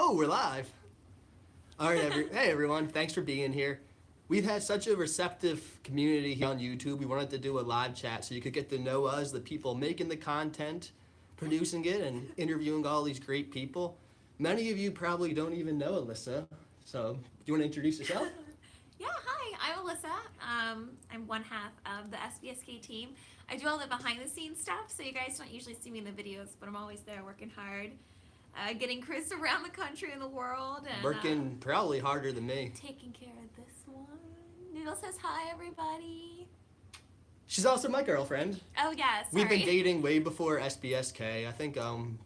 Oh, we're live. All right, hey everyone, thanks for being here. We've had such a receptive community here on YouTube. We wanted to do a live chat so you could get to know us, the people making the content, producing it, and interviewing all these great people. Many of you probably don't even know Alyssa, so do you want to introduce yourself? Yeah, hi, I'm Alyssa. I'm one half of the SBSK team. I do all the behind the scenes stuff, so you guys don't usually see me in the videos, but I'm always there working hard, getting Chris around the country and the world, and Working probably harder than me. taking care of this one. Noodle says hi, everybody. She's also my girlfriend. Oh, yeah, sorry. We've been dating way before SBSK. I think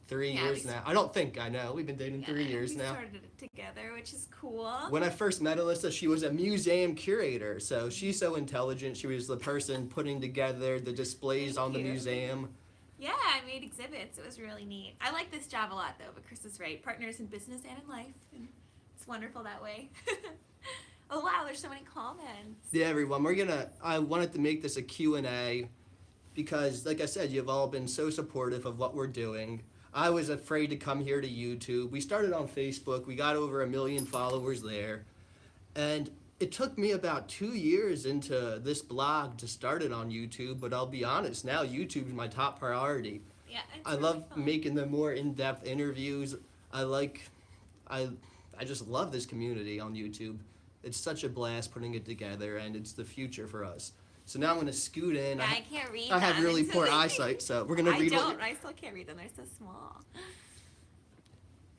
3 Yeah, years now. I don't think I know. We've been dating 3 years now. We started it together, which is cool. When I first met Alyssa, she was a museum curator. So she's so intelligent. She was the person putting together the displays on the museum. Yeah, I made exhibits. It was really neat. I like this job a lot, though, but Chris is right. Partners in business and in life. And it's wonderful that way. Oh, wow, there's so many comments. Yeah, everyone, I wanted to make this a Q&A because, like I said, you've all been so supportive of what we're doing. I was afraid to come here to YouTube. We started on Facebook. We got over 1 million followers there. And it took me about 2 years into this blog to start it on YouTube, but I'll be honest, now YouTube is my top priority. Yeah, I really love fun. making the more in-depth interviews. I just love this community on YouTube. It's such a blast putting it together, and it's the future for us. So now I'm going to scoot in. Yeah, I can't read I have them really until poor they- eyesight, so we're going to read I still can't read them. They're so small.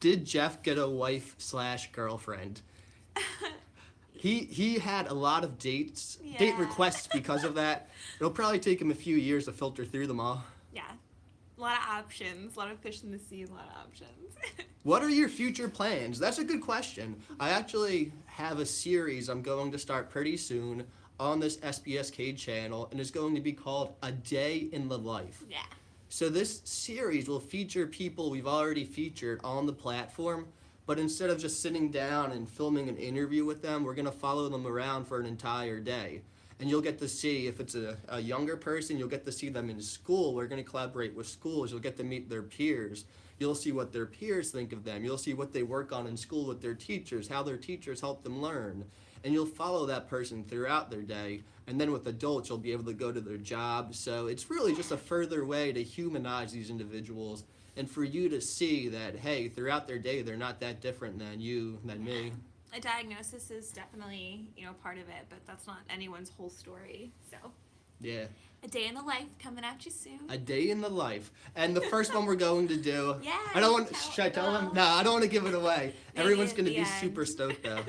Did Jeff get a wife/girlfriend? He had a lot of date Yeah. requests because of that. It'll probably take him a few years to filter through them all. Yeah. A lot of options. A lot of fish in the sea. A lot of options. What are your future plans? That's a good question. I actually have a series I'm going to start pretty soon on this SBSK channel, and it's going to be called A Day in the Life. Yeah. So this series will feature people we've already featured on the platform, but instead of just sitting down and filming an interview with them, we're going to follow them around for an entire day. And you'll get to see, if it's a younger person, you'll get to see them in school. We're going to collaborate with schools. You'll get to meet their peers. You'll see what their peers think of them. You'll see what they work on in school with their teachers, how their teachers help them learn. And you'll follow that person throughout their day. And then with adults, you'll be able to go to their job. So it's really just a further way to humanize these individuals and for you to see that, hey, throughout their day, they're not that different than you, than me. A diagnosis is definitely, part of it, but that's not anyone's whole story. So, Yeah. a day in the life coming at you soon. A day in the life. And the first one we're going to do. Yeah. I don't want. Should I tell them? No, I don't want to give it away. Maybe Everyone's at going to the be end. super stoked though.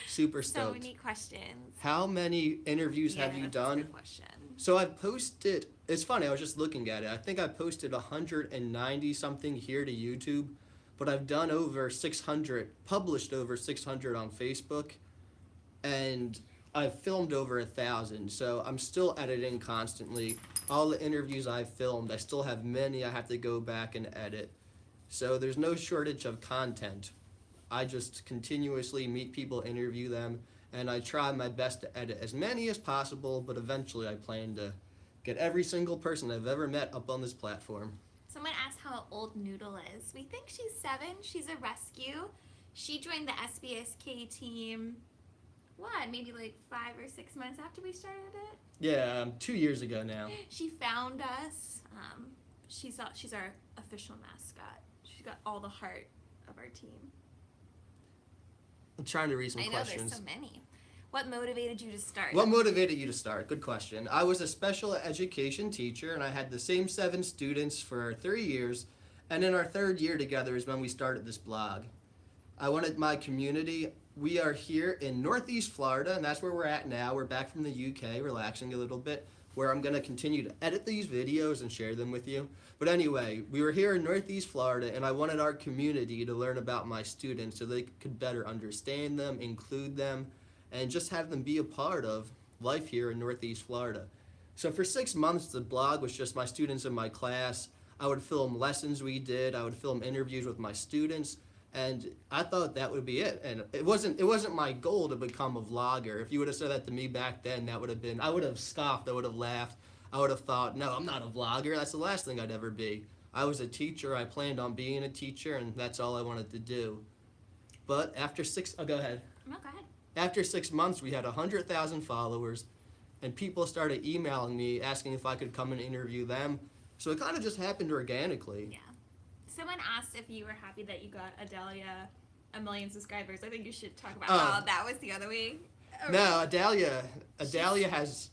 Super So stoked. many questions. How many interviews have you That's a done? good question. So I've posted. It's funny. I was just looking at it. I think I posted 190 something here to YouTube, but I've done over 600, published over 600 on Facebook, and I've filmed over 1,000. So I'm still editing constantly. All the interviews I've filmed, I still have many I have to go back and edit. So there's no shortage of content. I just continuously meet people, interview them, and I try my best to edit as many as possible, but eventually I plan to get every single person I've ever met up on this platform. Someone asked how old Noodle is. We think she's 7. She's a rescue. She joined the SBSK team, maybe like 5 or 6 months after we started it? Yeah, 2 years ago now. She found us. She's our official mascot. She's got all the heart of our team. I'm trying to read some I know questions. there's so many. What motivated you to start? What motivated you to start? Good question. I was a special education teacher, and I had the same 7 students for 3 years, and in our 3rd year together is when we started this blog. I wanted my community. We are here in Northeast Florida, and that's where we're at now. We're back from the UK, relaxing a little bit, where I'm going to continue to edit these videos and share them with you. But anyway, we were here in Northeast Florida, and I wanted our community to learn about my students so they could better understand them, include them, and just have them be a part of life here in Northeast Florida. So for 6 months, the blog was just my students in my class. I would film lessons we did. I would film interviews with my students. And I thought that would be it. And it wasn't my goal to become a vlogger. If you would have said that to me back then, that would have been, I would have scoffed, I would have laughed. I would have thought, no, I'm not a vlogger. That's the last thing I'd ever be. I was a teacher. I planned on being a teacher, and that's all I wanted to do. But after oh, go ahead. No, go ahead. After 6 months, we had 100,000 followers, and people started emailing me asking if I could come and interview them. So it kind of just happened organically. Yeah. Someone asked if you were happy that you got Adalia 1 million subscribers. I think you should talk about how that was the other way. No, Adalia has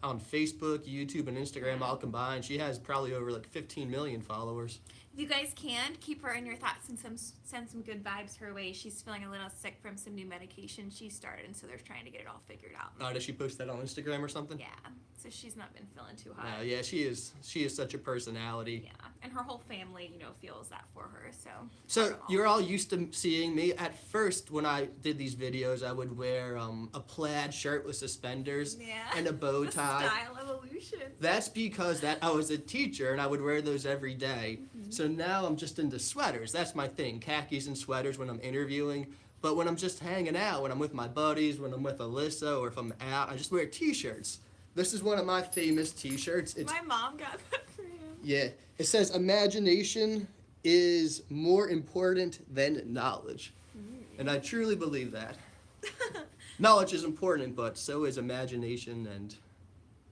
on Facebook, YouTube, and Instagram all combined. She has probably over like 15 million followers. If you guys can, keep her in your thoughts and send some good vibes her way. She's feeling a little sick from some new medication she started, and so they're trying to get it all figured out. Does she post that on Instagram or something? Yeah, so she's not been feeling too hot. Yeah, she is such a personality. Yeah, and her whole family, feels that for her, So you're all used to seeing me. At first, when I did these videos, I would wear a plaid shirt with suspenders and a bow tie. Style evolution. That's because I was a teacher and I would wear those every day. Mm-hmm. So now I'm just into sweaters. That's my thing, khakis and sweaters when I'm interviewing. But when I'm just hanging out, when I'm with my buddies, when I'm with Alyssa, or if I'm out, I just wear t-shirts. This is one of my famous t-shirts. My mom got that for him. Yeah, it says imagination is more important than knowledge. And I truly believe that. Knowledge is important, but so is imagination and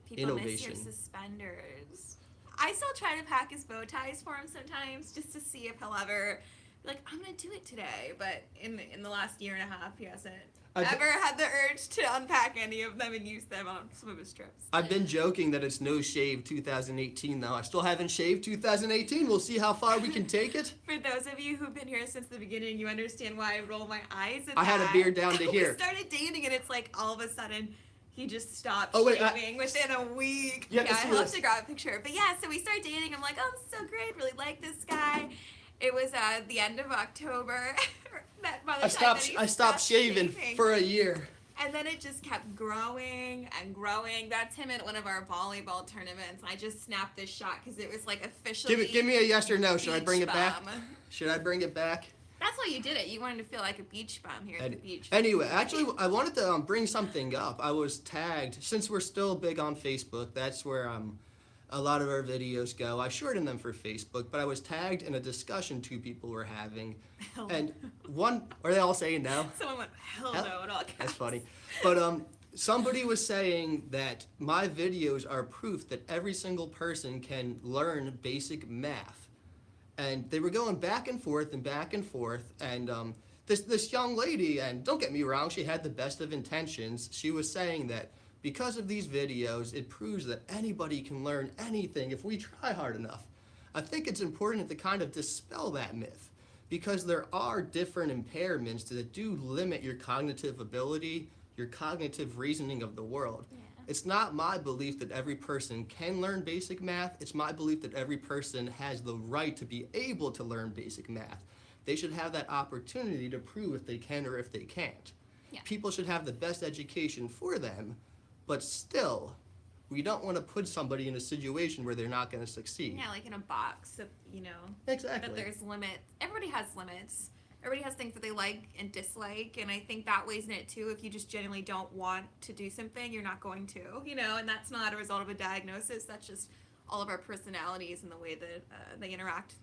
People innovation. miss your suspenders. I still try to pack his bow ties for him sometimes just to see if he'll ever be like, I'm gonna do it today. But in the last year and a half, he hasn't ever had the urge to unpack any of them and use them on some of his trips. I've been joking that it's no shave 2018 though. I still haven't shaved 2018. We'll see how far we can take it. For those of you who've been here since the beginning, you understand why I roll my eyes at I had a beard down to here. We started dating and it's like all of a sudden he just stopped wait, shaving within a week. Yeah, I'd love to grab a picture. But yeah, so we started dating. I'm like, oh, this is so great. Really like this guy. It was the end of October. I stopped shaving for a year. And then it just kept growing and growing. That's him at one of our volleyball tournaments. I just snapped this shot because it was like officially. Give me a yes or no. Should I bring it back? bum. Should I bring it back? That's why you did it. You wanted to feel like a beach bum here at the beach. Anyway, actually, I wanted to bring something up. I was tagged, since we're still big on Facebook, that's where a lot of our videos go. I shortened them for Facebook, but I was tagged in a discussion two people were having. And one, are they all saying no? Someone went, hell no, at all caps. That's funny. But somebody was saying that my videos are proof that every single person can learn basic math. And they were going back and forth, and this young lady, and don't get me wrong, she had the best of intentions. She was saying that because of these videos, it proves that anybody can learn anything if we try hard enough. I think it's important to kind of dispel that myth, because there are different impairments that do limit your cognitive ability, your cognitive reasoning of the world. Yeah. It's not my belief that every person can learn basic math. It's my belief that every person has the right to be able to learn basic math. They should have that opportunity to prove if they can or if they can't. Yeah. People should have the best education for them, but still, we don't want to put somebody in a situation where they're not going to succeed. Yeah, like in a box of, Exactly. that there's limits. Everybody has limits. Everybody has things that they like and dislike, and I think that weighs in it too. If you just genuinely don't want to do something, you're not going to, and that's not a result of a diagnosis. That's just all of our personalities and the way that they interact,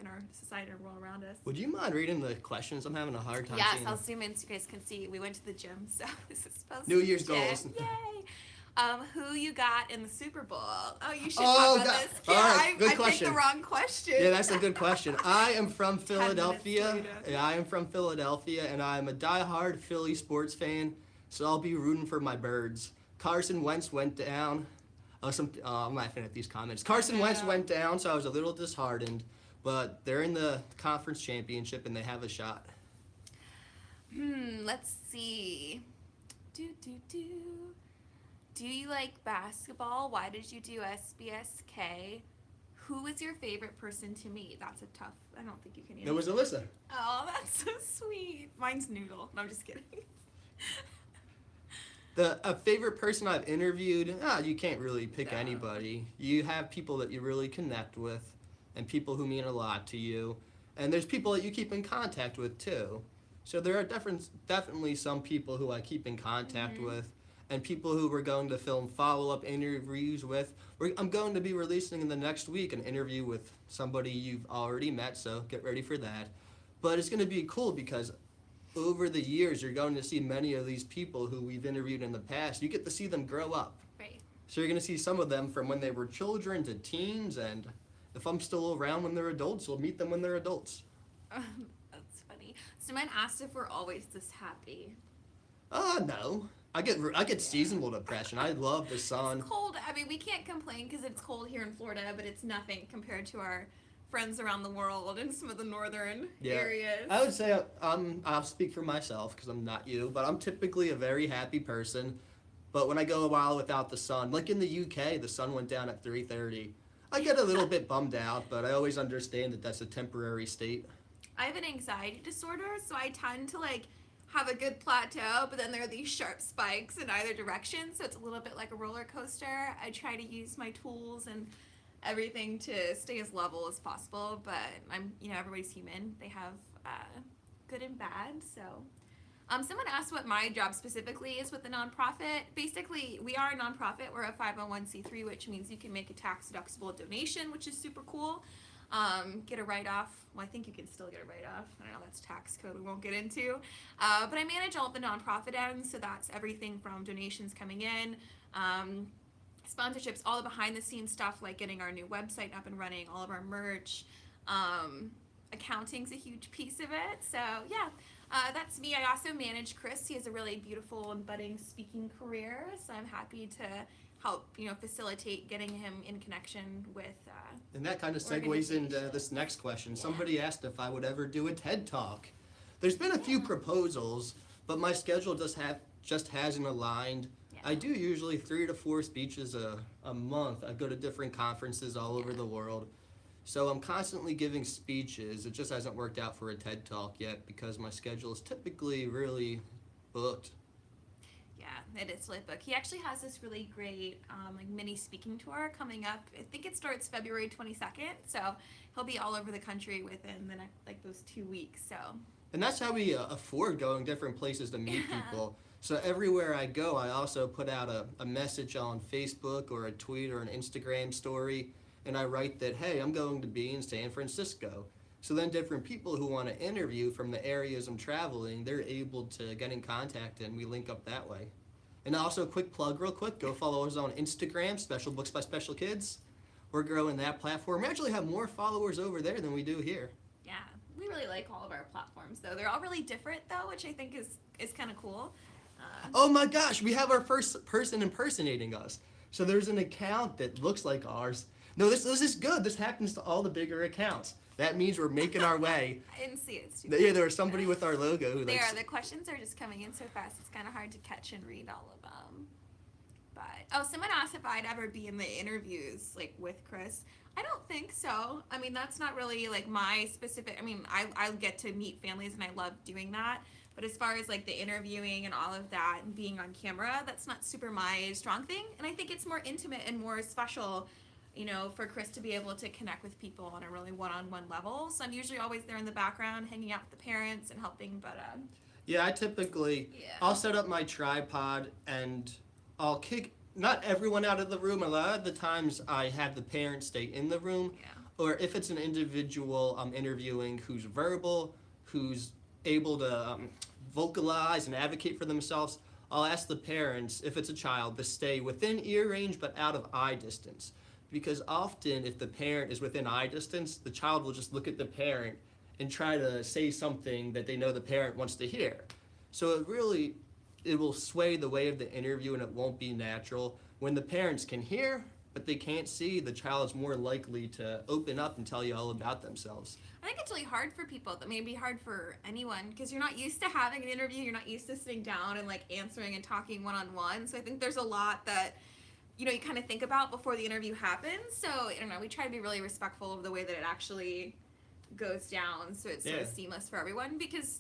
in our society and world around us. Would you mind reading the questions? I'm having a hard time Yes, seeing I'll them. zoom in so you guys can see. We went to the gym, so this is supposed New to be Year's legit. goals. Yay! Who you got in the Super Bowl? Oh, you should Oh, talk about God. this. All Yeah, right, good I picked question. the wrong question. Yeah, that's a good question. I am from 10 minutes Philadelphia. later. Yeah, I am from Philadelphia, and I'm a diehard Philly sports fan, so I'll be rooting for my birds. Carson Wentz went down. I'm laughing at these comments. Carson Wentz went down, so I was a little disheartened, but they're in the conference championship, and they have a shot. Let's see. Do you like basketball? Why did you do SBSK? Who was your favorite person to meet? That's a tough. I don't think you can answer. It was Alyssa. Oh, that's so sweet. Mine's Noodle. No, I'm just kidding. A favorite person I've interviewed, you can't really pick anybody. You have people that you really connect with and people who mean a lot to you. And there's people that you keep in contact with too. So there are definitely some people who I keep in contact with and people who we're going to film follow-up interviews with. I'm going to be releasing in the next week an interview with somebody you've already met, so get ready for that. But it's going to be cool because over the years, you're going to see many of these people who we've interviewed in the past. You get to see them grow up. Right. So you're going to see some of them from when they were children to teens, and if I'm still around when they're adults, we'll meet them when they're adults. That's funny. Someone asked if we're always this happy. No. I get seasonal depression. I love the sun. It's cold. I mean, we can't complain because it's cold here in Florida, but it's nothing compared to our friends around the world and some of the northern areas. I would say I'll speak for myself because I'm not you, but I'm typically a very happy person. But when I go a while without the sun, like in the UK, the sun went down at 3:30. I get a little bit bummed out, but I always understand that that's a temporary state. I have an anxiety disorder, so I tend to like have a good plateau, but then there are these sharp spikes in either direction, so it's a little bit like a roller coaster. I try to use my tools and everything to stay as level as possible, but everybody's human. They have good and bad, so. Someone asked what my job specifically is with the nonprofit. Basically, we are a nonprofit. We're a 501c3, which means you can make a tax-deductible donation, which is super cool. Get a write-off. Well, I think you can still get a write-off. I don't know, that's tax code we won't get into. But I manage all of the nonprofit ends, so that's everything from donations coming in, sponsorships, all the behind-the-scenes stuff, like getting our new website up and running, all of our merch. Accounting's a huge piece of it. So, yeah. That's me. I also manage Chris. He has a really beautiful and budding speaking career, so I'm happy to help, facilitate getting him in connection with. And that kind of segues into this next question. Yeah. Somebody asked if I would ever do a TED Talk. There's been a few proposals, but my schedule just hasn't aligned. Yeah. I do usually 3 to 4 speeches a month. I go to different conferences all over the world. So I'm constantly giving speeches. It just hasn't worked out for a TED Talk yet because my schedule is typically really booked. Yeah, it is really booked. He actually has this really great mini speaking tour coming up. I think it starts February 22nd, so he'll be all over the country within the next, those 2 weeks. So. And that's how we afford going different places to meet people. So everywhere I go, I also put out a message on Facebook or a tweet or an Instagram story. And I write that, hey, I'm going to be in San Francisco. So then different people who want to interview from the areas I'm traveling, they're able to get in contact and we link up that way. And also, quick plug real quick, go follow us on Instagram, Special Books by Special Kids. We're growing that platform. We actually have more followers over there than we do here. Yeah, we really like all of our platforms, though. They're all really different, though, which I think is kind of cool. Oh my gosh, we have our first person impersonating us. So there's an account that looks like ours. No, this is good. This happens to all the bigger accounts. That means we're making our way. I didn't see it. Yeah, there was somebody with our logo who the questions are just coming in so fast. It's kind of hard to catch and read all of them. But someone asked if I'd ever be in the interviews with Chris. I don't think so. I mean, that's not really my specific. I mean, I get to meet families and I love doing that. But as far as the interviewing and all of that and being on camera, that's not super my strong thing. And I think it's more intimate and more special, for Chris to be able to connect with people on a really one-on-one level. So I'm usually always there in the background, hanging out with the parents and helping. But yeah, I typically I'll set up my tripod and I'll kick not everyone out of the room. A lot of the times I have the parents stay in the room. Yeah. Or if it's an individual I'm interviewing who's verbal, who's able to vocalize and advocate for themselves, I'll ask the parents, if it's a child, to stay within ear range but out of eye distance. Because often if the parent is within eye distance, the child will just look at the parent and try to say something that they know the parent wants to hear. So it will sway the way of the interview and it won't be natural. When the parents can hear, but they can't see, the child's more likely to open up and tell you all about themselves. I think it's really hard for people. That may be hard for anyone because you're not used to having an interview. You're not used to sitting down and answering and talking one-on-one. So I think there's a lot that you kind of think about before the interview happens. So I don't know. We try to be really respectful of the way that it actually goes down, so it's sort of seamless for everyone because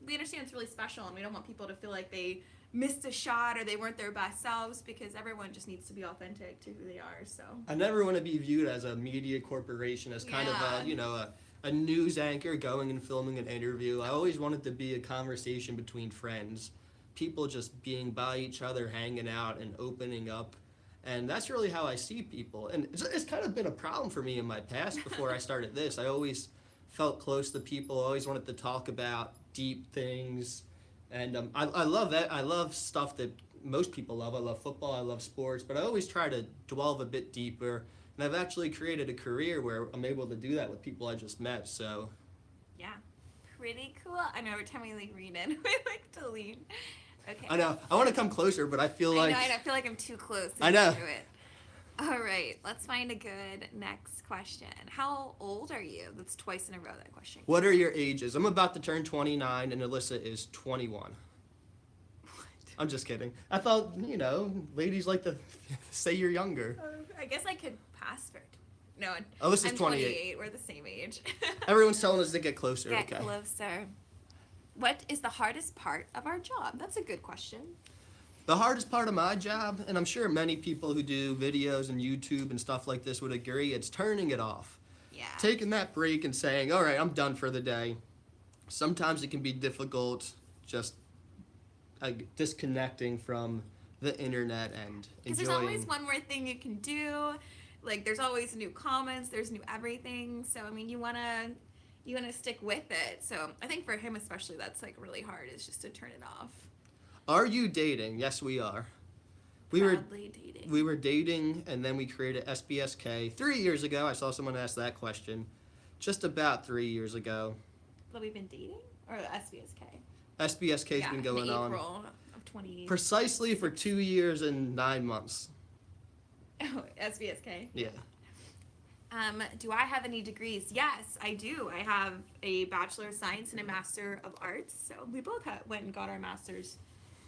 we understand it's really special and we don't want people to feel like they missed a shot or they weren't their best selves because everyone just needs to be authentic to who they are. So I never want to be viewed as a media corporation, as kind of a news anchor going and filming an interview. I always wanted to be a conversation between friends, people just being by each other, hanging out and opening up. And that's really how I see people. And it's kind of been a problem for me in my past before I started this. I always felt close to people, always wanted to talk about deep things. And I love that. I love stuff that most people love. I love football, I love sports, but I always try to delve a bit deeper. And I've actually created a career where I'm able to do that with people I just met. So, Yeah. Pretty cool. I know every time we like read in, we like to lean. Okay. I know. I want to come closer, but I feel like. I feel like I'm too close to I know. do it. All right, let's find a good next question. How old are you? That's twice in a row that question. What are your ages? I'm about to turn 29, and Alyssa is 21. What? I'm just kidding. I thought, ladies like to say you're younger. I guess I could pass for. No, Alyssa's I'm 28. We're the same age. Everyone's telling us to get closer. Get Okay. closer. What is the hardest part of our job? That's a good question. The hardest part of my job, and I'm sure many people who do videos and YouTube and stuff like this would agree, it's turning it off. Yeah. Taking that break and saying, all right, I'm done for the day. Sometimes it can be difficult just disconnecting from the internet and Because enjoying. there's always one more thing you can do. Like there's always new comments, there's new everything. So I mean, you wanna stick with it. So I think for him especially, that's like really hard. Is just to turn it off. Are you dating? Yes, we are. We Proudly dating. were dating, and then we created SBSK 3 years ago. I saw someone ask that question, just about 3 years ago. But we've been dating, or the SBSK. SBSK's been going in on April of 20. precisely for 2 years and 9 months. Oh, SBSK. Yeah. Do I have any degrees? Yes, I do. I have a Bachelor of Science and a Master of Arts. So we both went and got our master's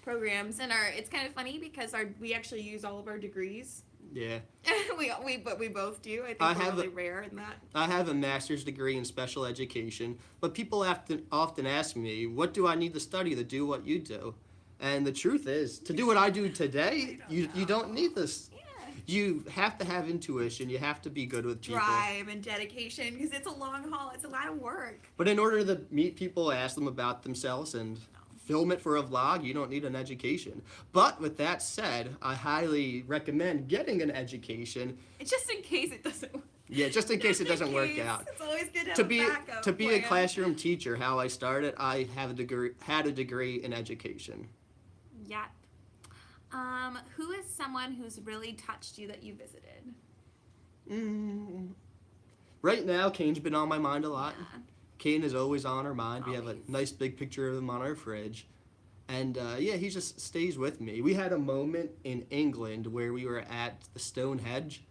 programs, and it's kind of funny because we actually use all of our degrees. Yeah. But we both do. I think I we're have really rare in that. I have a master's degree in special education, but people often ask me, what do I need to study to do what you do? And the truth is, to do what I do today, you don't need this. Yeah. You have to have intuition. You have to be good with people. Drive and dedication, because it's a long haul. It's a lot of work. But in order to meet people, ask them about themselves, and film it for a vlog, you don't need an education. But with that said, I highly recommend getting an education. It's just in case it doesn't work. Yeah, just in case it doesn't work out. It's always good to have To a be backup to be a plan. classroom teacher, how I started, I had a degree in education. Yeah. Who is someone who's really touched you that you visited? Right now, Kane's been on my mind a lot. Yeah. Kane is always on our mind. We have a Always. nice big picture of him on our fridge. And yeah, he just stays with me. We had a moment in England where we were at the Stonehenge,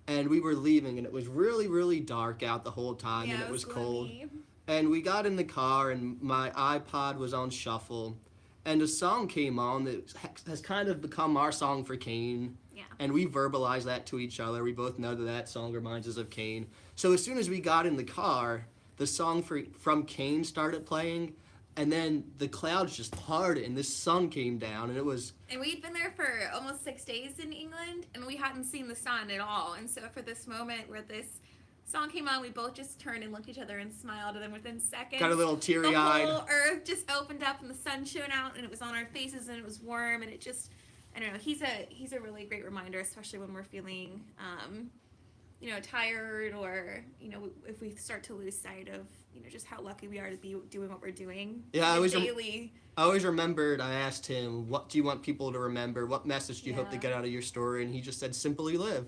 and we were leaving, and it was really, really dark out the whole time, Yeah, and it was cold. gloomy. And we got in the car, and my iPod was on shuffle, and a song came on that has kind of become our song for Kane. Yeah. And we verbalize that to each other. We both know that song reminds us of Kane. So as soon as we got in the car, the song from Kane started playing, and then the clouds just parted, and the sun came down, and it was... And we'd been there for almost 6 days in England, and we hadn't seen the sun at all. And so for this moment where this song came on, we both just turned and looked at each other and smiled, and then within seconds, Got a little teary-eyed. the whole earth just opened up, and the sun shone out, and it was on our faces, and it was warm, and it just... I don't know. He's a really great reminder, especially when we're feeling, tired, or if we start to lose sight of just how lucky we are to be doing what we're doing. Yeah, I always daily. I always remembered, I asked him, what do you want people to remember? What message do you hope to Yeah. get out of your story? And he just said, simply live.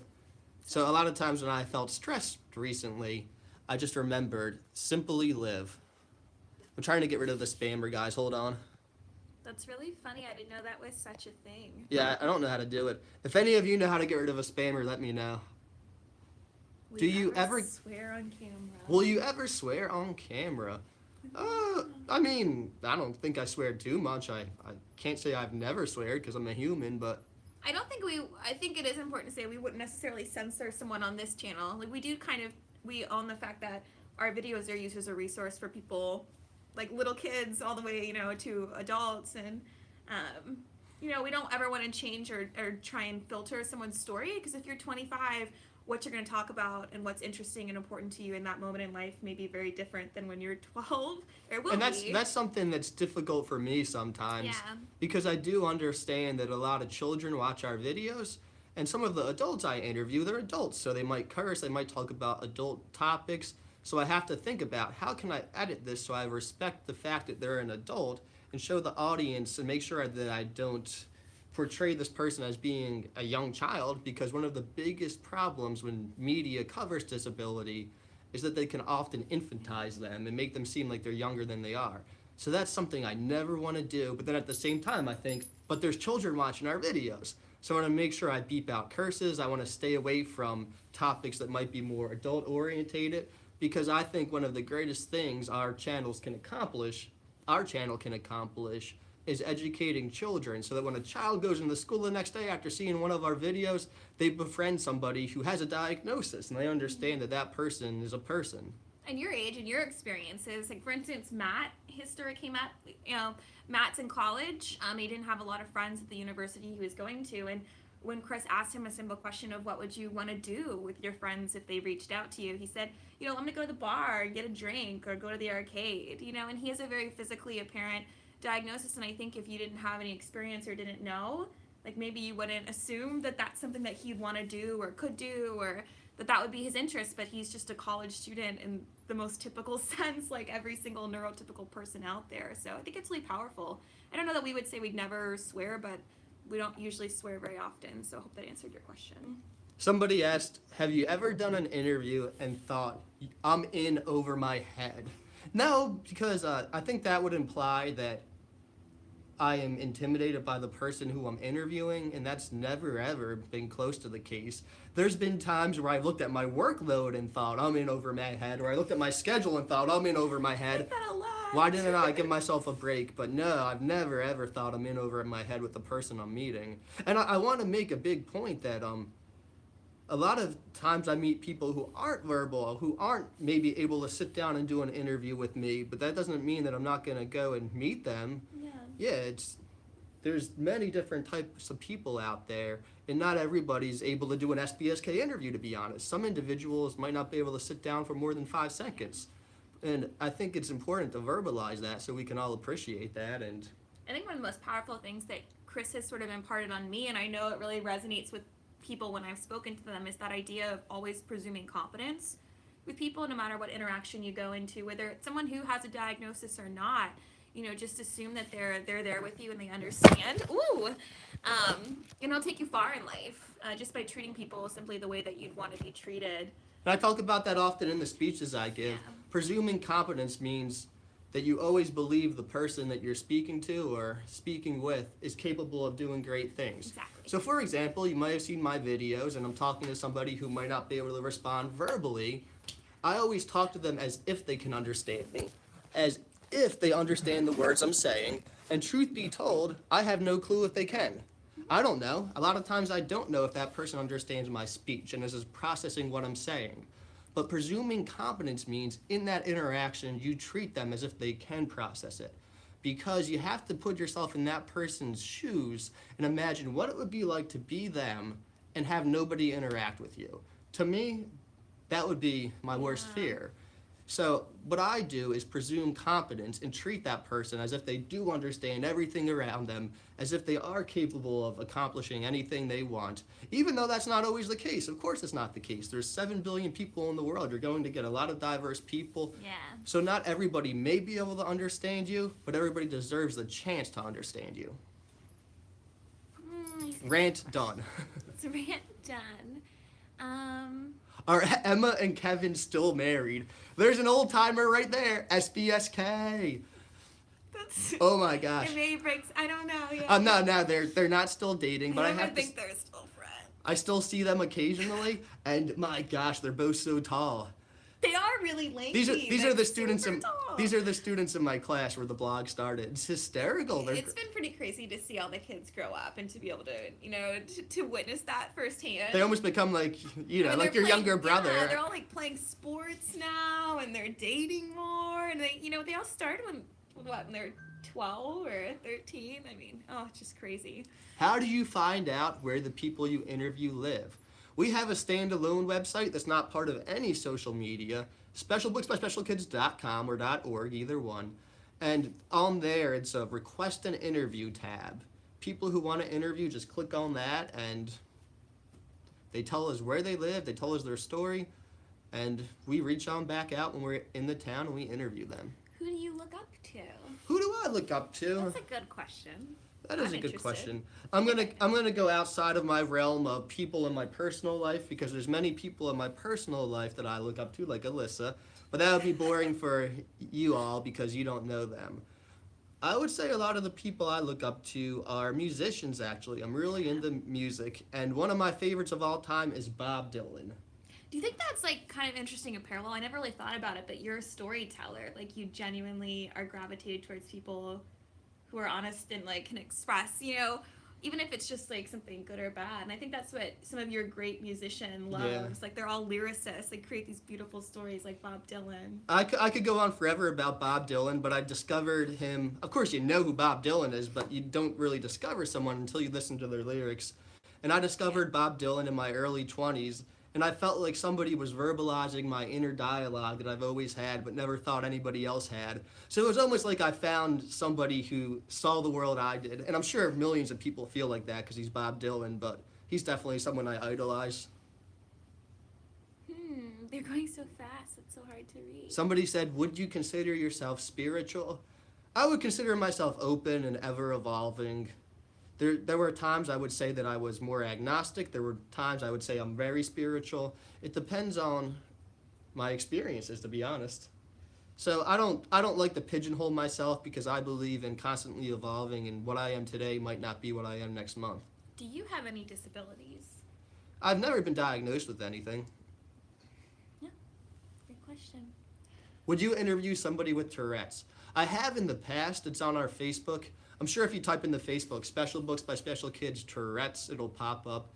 So a lot of times when I felt stressed recently, I just remembered, simply live. I'm trying to get rid of the spammer, guys. Hold on. That's really funny. I didn't know that was such a thing. Yeah, I don't know how to do it. If any of you know how to get rid of a spammer, let me know. Will Do you ever swear on camera? Will you ever swear on camera? I mean, I don't think I swear too much. I can't say I've never sweared because I'm a human, but... I don't think I think it is important to say we wouldn't necessarily censor someone on this channel. Like, we own the fact that our videos are used as a resource for people, like little kids all the way, to adults. And, we don't ever want to change or try and filter someone's story, because if you're 25, what you're going to talk about and what's interesting and important to you in that moment in life may be very different than when you're 12. Or will And be. that's something that's difficult for me sometimes. Yeah. Because I do understand that a lot of children watch our videos, and some of the adults I interview, they're adults, so they might curse, they might talk about adult topics. So I have to think about how can I edit this so I respect the fact that they're an adult and show the audience and make sure that I don't portray this person as being a young child, because one of the biggest problems when media covers disability is that they can often infantize them and make them seem like they're younger than they are. So that's something I never want to do, but then at the same time I think, but there's children watching our videos. So I want to make sure I beep out curses. I want to stay away from topics that might be more adult orientated, because I think one of the greatest things our channel can accomplish, is educating children, so that when a child goes into school the next day after seeing one of our videos, they befriend somebody who has a diagnosis and they understand that that person is a person. And your age and your experiences, like for instance, Matt, his story came up, Matt's in college, he didn't have a lot of friends at the university he was going to, and when Chris asked him a simple question of what would you want to do with your friends if they reached out to you, he said, I'm going to go to the bar, get a drink, or go to the arcade, and he has a very physically apparent diagnosis, and I think if you didn't have any experience or didn't know, like maybe you wouldn't assume that that's something that he'd want to do or could do, or that would be his interest, but he's just a college student in the most typical sense, like every single neurotypical person out there. So I think it's really powerful. I don't know that we would say we'd never swear, but we don't usually swear very often, so I hope that answered your question. Somebody asked, have you ever done an interview and thought, I'm in over my head? No, because I think that would imply that I am intimidated by the person who I'm interviewing, and that's never ever been close to the case. There's been times where I've looked at my workload and thought I'm in over my head, or I looked at my schedule and thought I'm in over my head. I like that a lot. Why didn't I give myself a break? But no, I've never ever thought I'm in over my head with the person I'm meeting. And I want to make a big point that a lot of times I meet people who aren't verbal, who aren't maybe able to sit down and do an interview with me, but that doesn't mean that I'm not going to go and meet them. Yeah, there's many different types of people out there, and not everybody's able to do an SBSK interview, to be honest. Some individuals might not be able to sit down for more than 5 seconds. And I think it's important to verbalize that so we can all appreciate that. And I think one of the most powerful things that Chris has sort of imparted on me, and I know it really resonates with people when I've spoken to them, is that idea of always presuming competence with people, no matter what interaction you go into, whether it's someone who has a diagnosis or not. Just assume that they're there with you and they understand. It'll take you far in life just by treating people simply the way that you'd want to be treated. And I talk about that often in the speeches I give. Yeah. Presuming competence means that you always believe the person that you're speaking to or speaking with is capable of doing great things. Exactly. So for example, you might have seen my videos and I'm talking to somebody who might not be able to respond verbally. I always talk to them as if they can understand me, as if they understand the words I'm saying, and truth be told, I have no clue if they can. I don't know. A lot of times I don't know if that person understands my speech and is processing what I'm saying. But presuming competence means in that interaction, you treat them as if they can process it. Because you have to put yourself in that person's shoes and imagine what it would be like to be them and have nobody interact with you. To me, that would be my worst fear. So what I do is presume competence and treat that person as if they do understand everything around them, as if they are capable of accomplishing anything they want, even though that's not always the case. Of course it's not the case. There's 7 billion people in the world. You're going to get a lot of diverse people. Yeah. So not everybody may be able to understand you, but everybody deserves the chance to understand you. Rant done. It's rant done. Are Emma and Kevin still married? There's an old timer right there. SBSK. Oh my gosh. It maybe breaks. I don't know. Yeah. No, they're not still dating, but I don't have to. think they're still friends. I still see them occasionally, and my gosh, they're both so tall. They are really lanky. These are the students in tall. these are the students in my class where the blog started. It's hysterical. It's been pretty crazy to see all the kids grow up and to be able to, to witness that firsthand. They almost become like And like they're your younger brother. Yeah, they're all like playing sports now, and they're dating more, and they all started when they're 12 or 13. I mean, it's just crazy. How do you find out where the people you interview live? We have a standalone website that's not part of any social media, specialbooksbyspecialkids.com or .org, either one. And on there, it's a request an interview tab. People who want to interview just click on that, and they tell us where they live, they tell us their story, and we reach on back out when we're in the town and we interview them. Who do you look up to? Who do I look up to? That's a good question. That is I'm a good interested. question. I'm gonna go outside of my realm of people in my personal life because there's many people in my personal life that I look up to, like Alyssa, but that would be boring for you all because you don't know them. I would say a lot of the people I look up to are musicians. Actually, I'm really into music, and one of my favorites of all time is Bob Dylan. Do you think that's like kind of interesting and parallel? I never really thought about it, but you're a storyteller. Like you genuinely are gravitated towards people who are honest and like can express, even if it's just like something good or bad. And I think that's what some of your great musician loves. Yeah. Like they're all lyricists. They create these beautiful stories like Bob Dylan. I could go on forever about Bob Dylan, but I discovered him. Of course, you know who Bob Dylan is, but you don't really discover someone until you listen to their lyrics. And I discovered Bob Dylan in my early 20s, and I felt like somebody was verbalizing my inner dialogue that I've always had but never thought anybody else had. So it was almost like I found somebody who saw the world I did. And I'm sure millions of people feel like that because he's Bob Dylan, but he's definitely someone I idolize. They're going so fast. It's so hard to read. Somebody said, would you consider yourself spiritual? I would consider myself open and ever evolving. There were times I would say that I was more agnostic. There were times I would say I'm very spiritual. It depends on my experiences, to be honest. So I don't like to pigeonhole myself because I believe in constantly evolving, and what I am today might not be what I am next month. Do you have any disabilities? I've never been diagnosed with anything. Yeah, good question. Would you interview somebody with Tourette's? I have in the past. It's on our Facebook. I'm sure if you type in the Facebook, Special Books by Special Kids Tourette's, it'll pop up.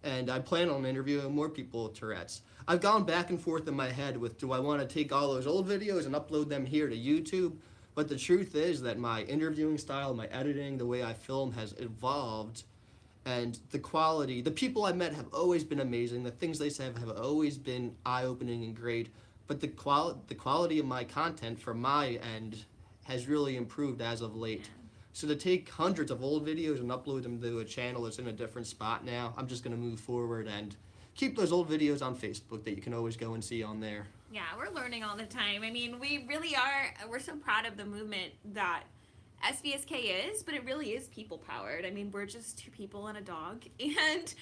And I plan on interviewing more people with Tourette's. I've gone back and forth in my head with, do I want to take all those old videos and upload them here to YouTube? But the truth is that my interviewing style, my editing, the way I film has evolved. And the quality, the people I met have always been amazing. The things they say have always been eye-opening and great. But the quality of my content from my end has really improved as of late. Yeah. So to take hundreds of old videos and upload them to a channel that's in a different spot now, I'm just going to move forward and keep those old videos on Facebook that you can always go and see on there. Yeah, we're learning all the time. I mean, we really are, we're so proud of the movement that SBSK is, but it really is people powered. I mean, we're just two people and a dog. And,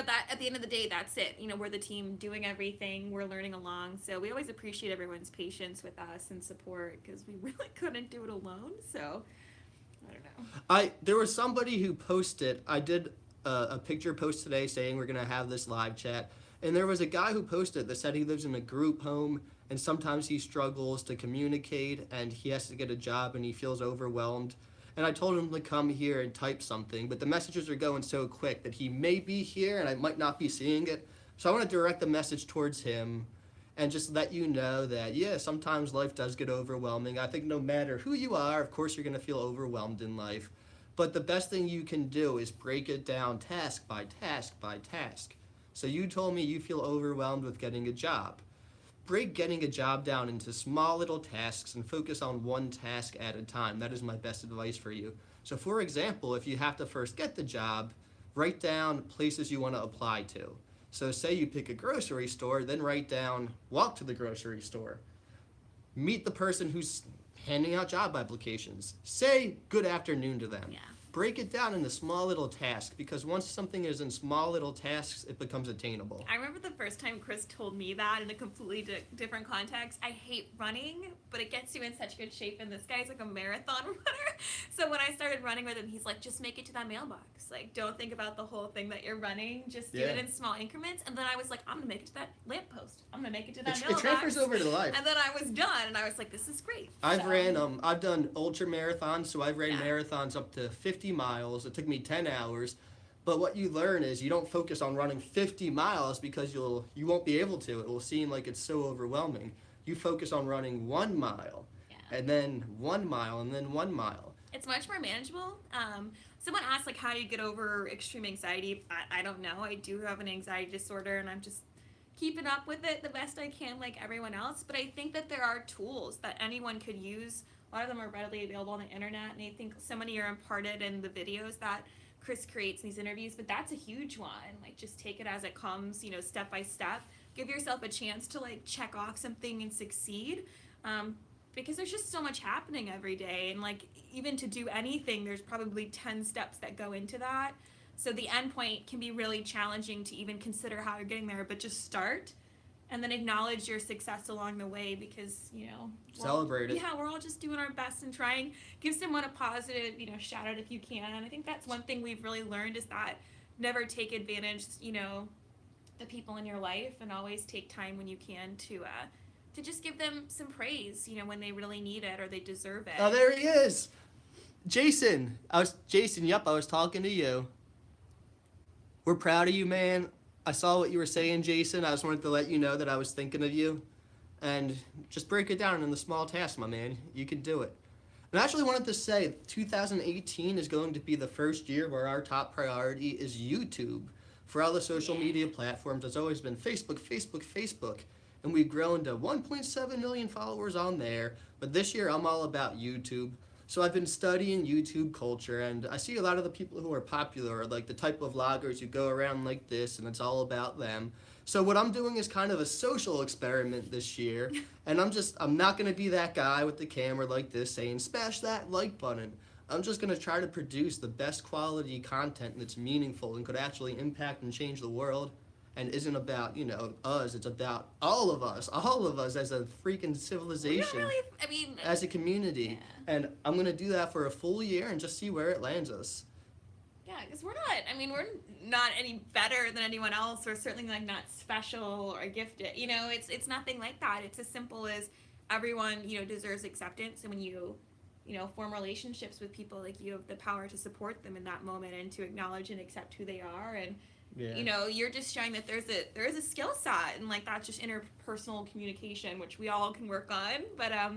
that at the end of the day, that's it. We're the team doing everything. We're learning along. So we always appreciate everyone's patience with us and support because we really couldn't do it alone. So I don't know. There was somebody who posted, I did a picture post today saying we're going to have this live chat. And there was a guy who posted that said he lives in a group home and sometimes he struggles to communicate and he has to get a job and he feels overwhelmed. And I told him to come here and type something, but the messages are going so quick that he may be here and I might not be seeing it. So I want to direct the message towards him and just let you know that, yeah, sometimes life does get overwhelming. I think no matter who you are, of course you're going to feel overwhelmed in life. But the best thing you can do is break it down task by task by task. So you told me you feel overwhelmed with getting a job. Break getting a job down into small little tasks and focus on one task at a time. That is my best advice for you. So for example, if you have to first get the job, write down places you want to apply to. So say you pick a grocery store, then write down, walk to the grocery store. Meet the person who's handing out job applications. Say good afternoon to them. Yeah. Break it down into small little tasks because once something is in small little tasks, it becomes attainable. I remember the first time Chris told me that in a completely different context. I hate running, but it gets you in such good shape, and this guy's like a marathon runner. So when I started running with him, he's like, just make it to that mailbox. Like, don't think about the whole thing that you're running. Just do it in small increments. And then I was like, I'm going to make it to that lamppost. I'm going to make it to that mailbox. It transfers over to life. And then I was done, and I was like, this is great. I've done ultra marathons, so I've ran marathons up to 50 miles. It took me 10 hours. But what you learn is you don't focus on running 50 miles because you won't be able to. It will seem like it's so overwhelming. You focus on running 1 mile, and then 1 mile, and then 1 mile. It's much more manageable. Someone asked, like, how do you get over extreme anxiety? I don't know. I do have an anxiety disorder, and I'm just keeping up with it the best I can like everyone else. But I think that there are tools that anyone could use. A lot of them are readily available on the internet, and I think so many are imparted in the videos that Chris creates in these interviews. But that's a huge one. Like, just take it as it comes, step by step. give yourself a chance to like check off something and succeed. Because there's just so much happening every day, and like even to do anything there's probably 10 steps that go into that, so the end point can be really challenging to even consider how you're getting there, but just start and then acknowledge your success along the way, because Celebrate it. Yeah, we're all just doing our best and try and give someone a positive shout out if you can. I think that's one thing we've really learned, is that never take advantage the people in your life, and always take time when you can to just give them some praise, when they really need it or they deserve it. Oh, there he is. Jason. Yep, I was talking to you. We're proud of you, man. I saw what you were saying, Jason. I just wanted to let you know that I was thinking of you. And just break it down in the small tasks, my man. You can do it. And I actually wanted to say 2018 is going to be the first year where our top priority is YouTube. For all the social media platforms, it's always been Facebook. And we've grown to 1.7 million followers on there. But this year, I'm all about YouTube. So I've been studying YouTube culture, and I see a lot of the people who are popular are like the type of vloggers who go around like this, and it's all about them. So what I'm doing is kind of a social experiment this year, and I'm not going to be that guy with the camera like this saying, smash that like button. I'm just going to try to produce the best quality content that's meaningful and could actually impact and change the world. And isn't about, us. It's about all of us as a freaking civilization, as a community. Yeah. And I'm going to do that for a full year and just see where it lands us. Yeah, because we're not any better than anyone else, or certainly like not special or gifted. It's nothing like that. It's as simple as everyone, deserves acceptance. And when you form relationships with people, like, you have the power to support them in that moment and to acknowledge and accept who they are. And you're just showing that there is a skill set, and like that's just interpersonal communication, which we all can work on. But I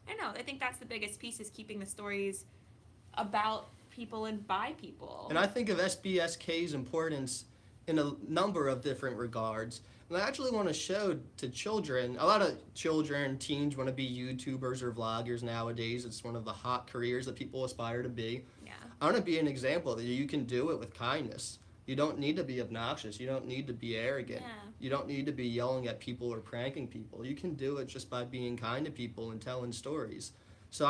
don't know. I think that's the biggest piece, is keeping the stories about people and by people. And I think of SBSK's importance in a number of different regards. And I actually want to show to children, a lot of children, teens want to be YouTubers or vloggers nowadays. It's one of the hot careers that people aspire to be. Yeah. I want to be an example that you can do it with kindness. You don't need to be obnoxious. You don't need to be arrogant. Yeah. You don't need to be yelling at people or pranking people. You can do it just by being kind to people and telling stories. So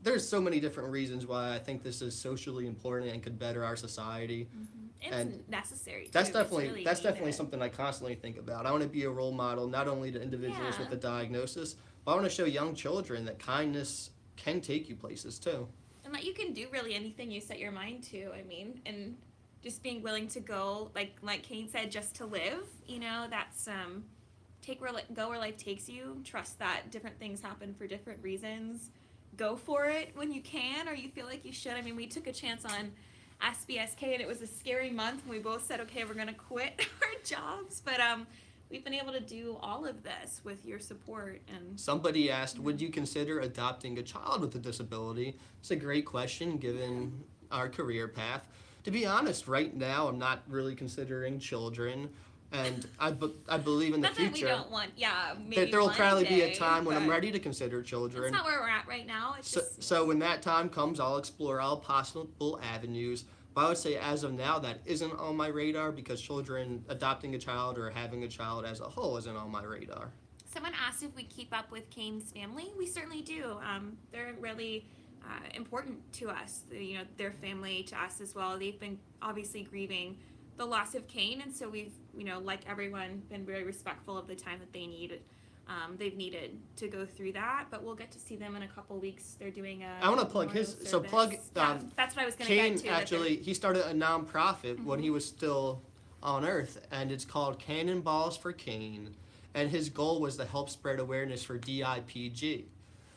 there's so many different reasons why I think this is socially important and could better our society. Mm-hmm. It's necessary. That's definitely something I constantly think about. I want to be a role model, not only to individuals with a diagnosis, but I want to show young children that kindness can take you places too. And that you can do really anything you set your mind to. And just being willing to go, like Kane said, just to live. That's go where life takes you. Trust that different things happen for different reasons. Go for it when you can, or you feel like you should. We took a chance on SBSK, and it was a scary month, and we both said, okay, we're gonna quit our jobs. But we've been able to do all of this with your support. And somebody asked, would you consider adopting a child with a disability? It's a great question given our career path. To be honest, right now I'm not really considering children. And I believe in the future. That we don't want, maybe that there will probably be a day, time when I'm ready to consider children. That's not where we're at right now. So when that time comes, I'll explore all possible avenues. But I would say as of now, that isn't on my radar, because adopting a child or having a child as a whole isn't on my radar. Someone asked if we keep up with Kane's family. We certainly do. They're really important to us. Their family to us as well. They've been obviously grieving the loss of Kane, and so we've, like everyone, been very respectful of the time that they've needed to go through that. But we'll get to see them in a couple weeks. They're doing I want to plug that's what I was going to Kane get to. Actually, he started a nonprofit when he was still on Earth, and it's called Cannonballs for Kane, and his goal was to help spread awareness for DIPG.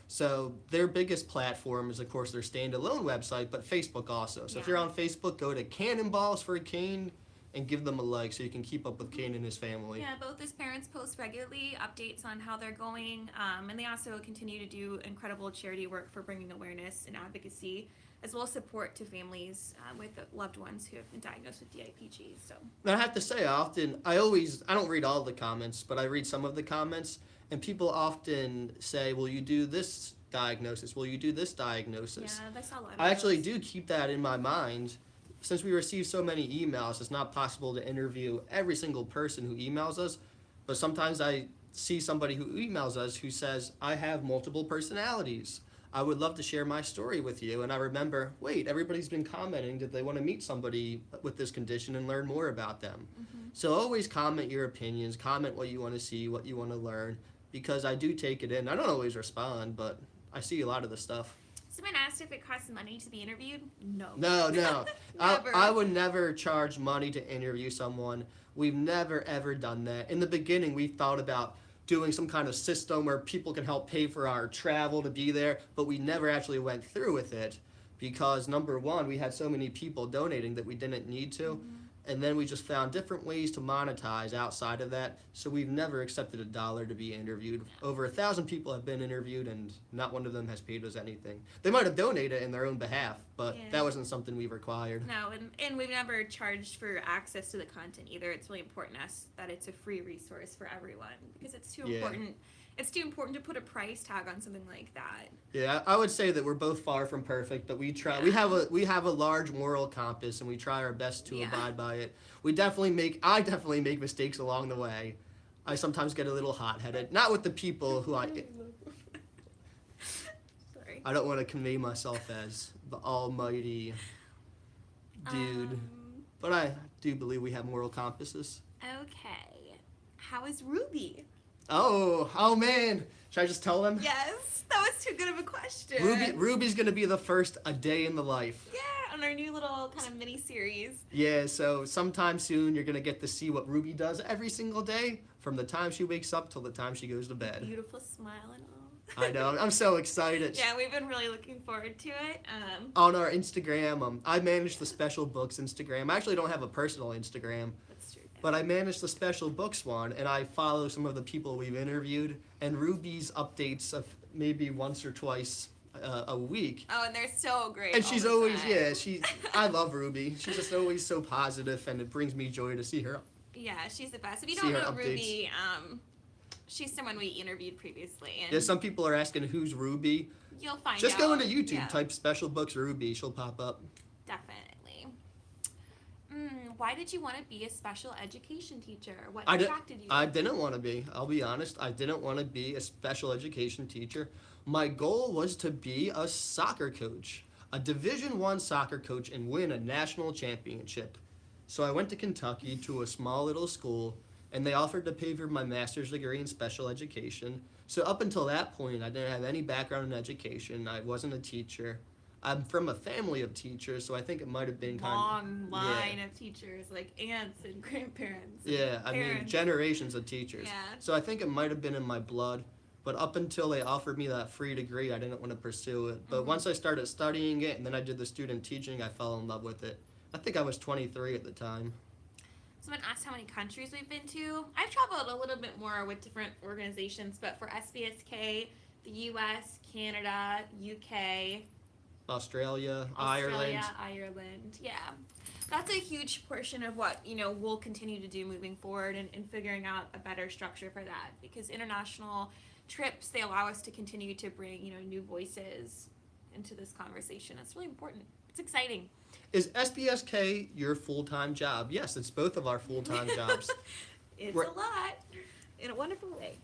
So their biggest platform is, of course, their standalone website, but Facebook also. So if you're on Facebook, go to Cannonballs for Kane and give them a like so you can keep up with Kane and his family. Yeah, both his parents post regularly updates on how they're going, and they also continue to do incredible charity work for bringing awareness and advocacy, as well as support to families with loved ones who have been diagnosed with DIPG. So. And I have to say, I don't read all the comments, but I read some of the comments. And people often say, will you do this diagnosis? Will you do this diagnosis? Yeah, that's a lot of I actually do keep that in my mind. Since we receive so many emails, it's not possible to interview every single person who emails us. But sometimes I see somebody who emails us who says, I have multiple personalities. I would love to share my story with you. And I remember, wait, everybody's been commenting that they want to meet somebody with this condition and learn more about them. So always comment your opinions, comment what you want to see, what you want to learn, because I do take it in. I don't always respond, but I see a lot of the stuff. Someone asked if it costs money to be interviewed. No. No. Never. I would never charge money to interview someone. We've never, ever done that. In the beginning, we thought about doing some kind of system where people can help pay for our travel to be there, but we never actually went through with it because, number one, we had so many people donating that we didn't need to. And then we just found different ways to monetize outside of that. So we've never accepted $1 to be interviewed. Over 1,000 people have been interviewed, and not one of them has paid us anything. They might have donated in their own behalf, but that wasn't something we required. No, and we've never charged for access to the content either. It's really important to us that it's a free resource for everyone because it's too important. It's too important to put a price tag on something like that. Yeah, I would say that we're both far from perfect, but we try. We have a large moral compass, and we try our best to abide by it. I definitely make mistakes along the way. I sometimes get a little hot-headed, not with the people who Sorry. I don't want to convey myself as the almighty dude, but I do believe we have moral compasses. Okay. How is Ruby? Oh man. Should I just tell them? Yes, that was too good of a question. Ruby's gonna be the first A Day in the Life. Yeah, on our new little kind of mini series. Yeah, so sometime soon you're gonna get to see what Ruby does every single day, from the time she wakes up till the time she goes to bed. Beautiful smile and all. I know, I'm so excited. Yeah, we've been really looking forward to it. On our Instagram, I manage the Special Books Instagram. I actually don't have a personal Instagram. That's true. But I manage the Special Books one, and I follow some of the people we've interviewed, and Ruby's updates of maybe once or twice a week. Oh, and they're so great. And she's always, time. I love Ruby. She's just always so positive, and it brings me joy to see her. Yeah, she's the best. If you See don't her know updates. Ruby, she's someone we interviewed previously. And Yeah, some people are asking who's Ruby. you'll find Just out. go into YouTube, Yeah, type Special Books Ruby, she'll pop up. definitely. Why did you want to be a special education teacher? What I attracted you? I didn't want to be. I'll be honest. I didn't want to be a special education teacher. My goal was to be a soccer coach, a Division I soccer coach, and win a national championship. So I went to Kentucky to a small little school, and they offered to pay for my master's degree in special education. So up until that point, I didn't have any background in education. I wasn't a teacher. I'm from a family of teachers, so I think it might have been long line of teachers, like aunts and grandparents. And Yeah, I mean, parents. generations of teachers. Yeah. So I think it might have been in my blood. But up until they offered me that free degree, I didn't want to pursue it. But once I started studying it and then I did the student teaching, I fell in love with it. I think I was 23 at the time. Someone asked how many countries we've been to. I've traveled a little bit more with different organizations, but for SBSK, the US, Canada, UK, Australia, Ireland. Ireland, yeah. That's a huge portion of what, we'll continue to do moving forward and figuring out a better structure for that. Because international trips, they allow us to continue to bring, new voices into this conversation. It's really important. It's exciting. Is SBSK your full-time job? Yes, it's both of our full-time jobs. It's We're- a lot in a wonderful way.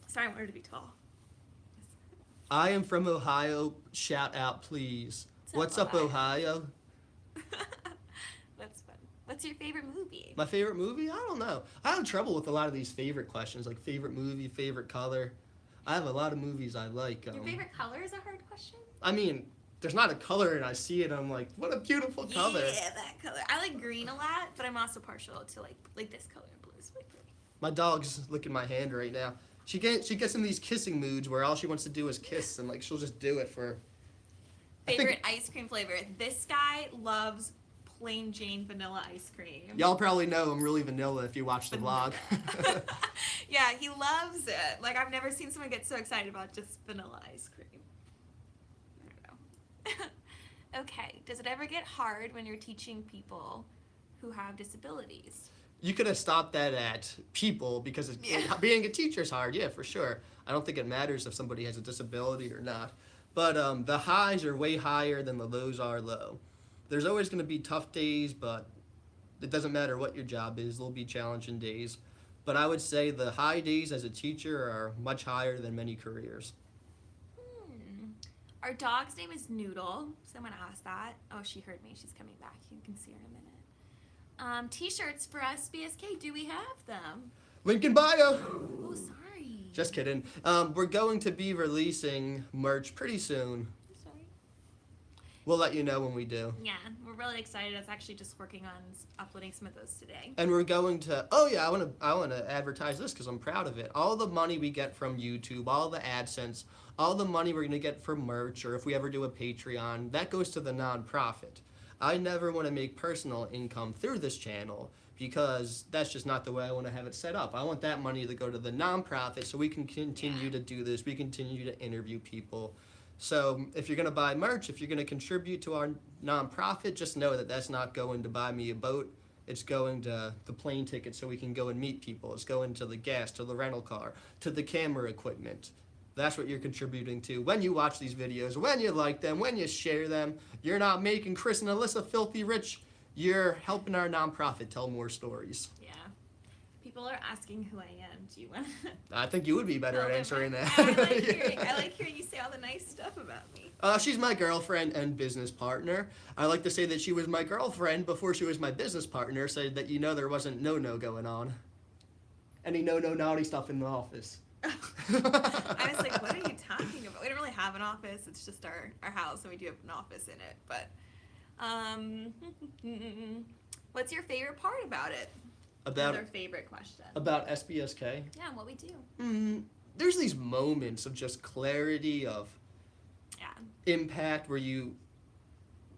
Sorry, I wanted to be tall. I am from Ohio. Shout out, please. What's up, Ohio? That's fun. What's your favorite movie? My favorite movie? I don't know. I have trouble with a lot of these favorite questions, like favorite movie, favorite color. I have a lot of movies I like. Your favorite color is a hard question. I mean, there's not a color, and I see it, I'm like, what a beautiful color. Yeah, that color. I like green a lot, but I'm also partial to like this color. Blue is my favorite. My dog's licking my hand right now. She gets in these kissing moods where all she wants to do is kiss, and like she'll just do it for. Favorite ice cream flavor. This guy loves plain Jane vanilla ice cream. Y'all probably know I'm really vanilla if you watch the vlog. Yeah, he loves it. Like, I've never seen someone get so excited about just vanilla ice cream. I don't know. Okay, does it ever get hard when you're teaching people who have disabilities? You could have stopped that at people because being a teacher's hard, yeah, for sure. I don't think it matters if somebody has a disability or not. But the highs are way higher than the lows are low. There's always going to be tough days, but it doesn't matter what your job is. There'll be challenging days. but I would say the high days as a teacher are much higher than many careers. Our dog's name is Noodle. Someone asked that. Oh, she heard me. She's coming back. You can see her in a minute. T-shirts for SBSK. Do we have them? Link in bio! Oh, sorry. Just kidding. We're going to be releasing merch pretty soon. I'm sorry. We'll let you know when we do. Yeah, we're really excited. I was actually just working on uploading some of those today. And we're going to, oh yeah, I want to advertise this because I'm proud of it. All the money we get from YouTube, all the AdSense, all the money we're going to get from merch, or if we ever do a Patreon, that goes to the nonprofit. I never want to make personal income through this channel because that's just not the way I want to have it set up. I want that money to go to the nonprofit so we can continue to do this. We continue to interview people. So if you're going to buy merch, if you're going to contribute to our nonprofit, just know that that's not going to buy me a boat. It's going to the plane ticket so we can go and meet people. It's going to the gas, to the rental car, to the camera equipment. That's what you're contributing to. When you watch these videos, when you like them, when you share them, you're not making Chris and Alyssa filthy rich. You're helping our nonprofit tell more stories. Yeah. People are asking who I am. Do you want to? I think you would be better at answering that. I like hearing you say all the nice stuff about me. She's my girlfriend and business partner. I like to say that she was my girlfriend before she was my business partner, so that you know there wasn't no going on. Any naughty stuff in the office. I was like, what are you talking about? We don't really have an office. It's just our house, and we do have an office in it. But what's your favorite part about it? Another favorite question. About SBSK? Yeah, what we do. There's these moments of just clarity, of impact, where you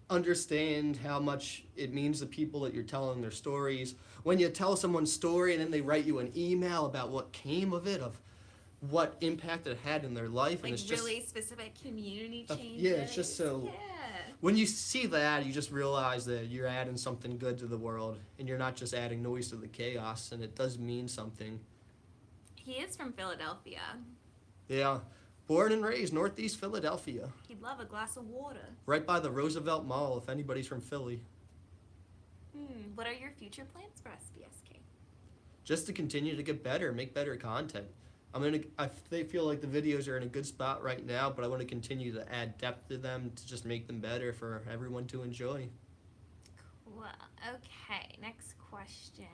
understand how much it means to people that you're telling their stories. When you tell someone's story and then they write you an email about what came of it, of what impact it had in their life. Like, and it's really just specific community changes. Yeah, it's just so... Yeah. When you see that, you just realize that you're adding something good to the world, and you're not just adding noise to the chaos, and it does mean something. He is from Philadelphia. Yeah. Born and raised Northeast Philadelphia. He'd love a glass of water. Right by the Roosevelt Mall, if anybody's from Philly. What are your future plans for SBSK? Just to continue to get better, make better content. I feel like the videos are in a good spot right now, but I want to continue to add depth to them to just make them better for everyone to enjoy. Cool. Okay, next question.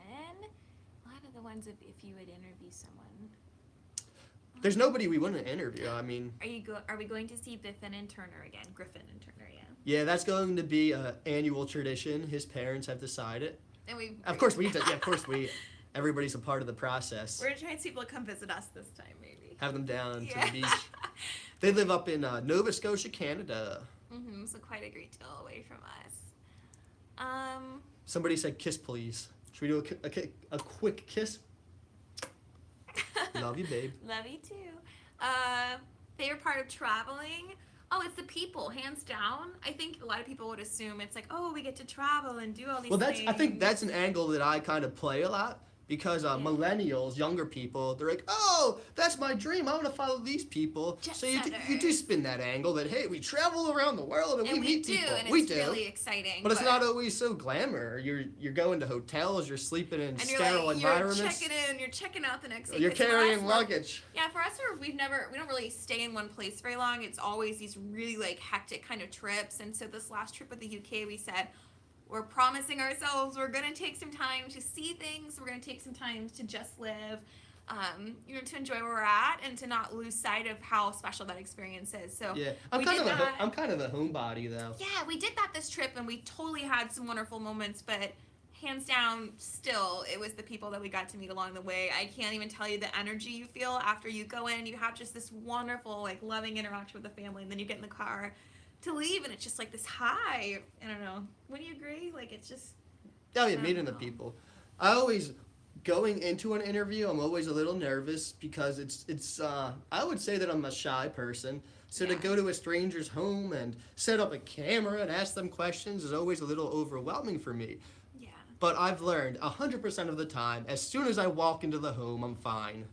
A lot of the ones if you would interview someone. There's nobody we wouldn't interview. I mean, are we going to see Griffin and Turner again? Griffin and Turner, yeah. Yeah, that's going to be an annual tradition. His parents have decided. And of course we. Yeah, of course we. Everybody's a part of the process. We're gonna try and see people to come visit us this time, maybe. Have them down to the beach. They live up in Nova Scotia, Canada. So quite a great deal away from us. Somebody said kiss, please. Should we do a quick kiss? Love you, babe. Love you too. Favorite part of traveling? Oh, it's the people, hands down. I think a lot of people would assume it's like, oh, we get to travel and do all these things. I think that's an angle that I kind of play a lot. Because millennials, younger people, they're like, oh, that's my dream. I want to follow these people. So you do spin that angle that, hey, we travel around the world and we meet people. And it's really exciting. But it's not always so glamour. You're going to hotels, you're sleeping in sterile environments. You're checking in, you're checking out the next day. You're carrying luggage. Yeah, for us, we don't really stay in one place very long. It's always these really like hectic kind of trips. And so this last trip with the UK, we said, we're promising ourselves we're going to take some time to see things. We're going to take some time to just live, to enjoy where we're at and to not lose sight of how special that experience is. So yeah, I'm kind of a homebody though. Yeah, we did that this trip and we totally had some wonderful moments, but hands down, still, it was the people that we got to meet along the way. I can't even tell you the energy you feel after you go in. You have just this wonderful, like, loving interaction with the family, and then you get in the car to leave and it's just like this high. I don't know. Wouldn't you agree? Like, it's just... Oh yeah, meeting the people. Going into an interview, I'm always a little nervous because it's I would say that I'm a shy person. So to go to a stranger's home and set up a camera and ask them questions is always a little overwhelming for me. Yeah. But I've learned 100% of the time, as soon as I walk into the home, I'm fine.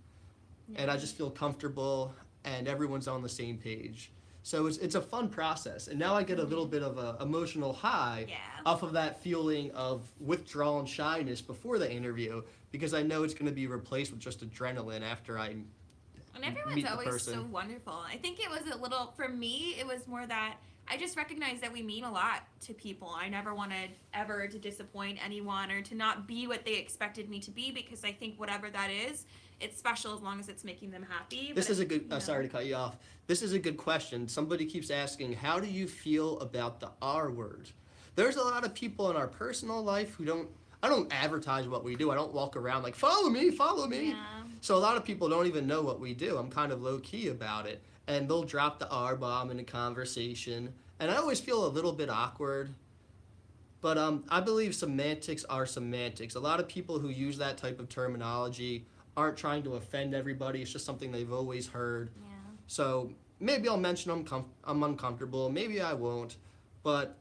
Yeah. And I just feel comfortable and everyone's on the same page. So it's a fun process, and now I get a little bit of a emotional high Yeah. off of that feeling of withdrawal and shyness before the interview, because I know it's going to be replaced with just adrenaline after I And everyone's meet the always person. so wonderful. I think it was a little, for me, it was more that I just recognize that we mean a lot to people. I never wanted ever to disappoint anyone or to not be what they expected me to be, because I think whatever that is, it's special as long as it's making them happy. This But is a if, good. you know, Sorry to cut you off. This is a good question. Somebody keeps asking, "How do you feel about the R word?" There's a lot of people in our personal life who don't. I don't advertise what we do. I don't walk around like, "Follow me, follow me." Yeah. So a lot of people don't even know what we do. I'm kind of low key about it, and they'll drop the R bomb in a conversation, and I always feel a little bit awkward. But I believe semantics are semantics. A lot of people who use that type of terminology aren't trying to offend everybody. It's just something they've always heard. Yeah. So maybe I'll mention I'm uncomfortable. Maybe I won't. But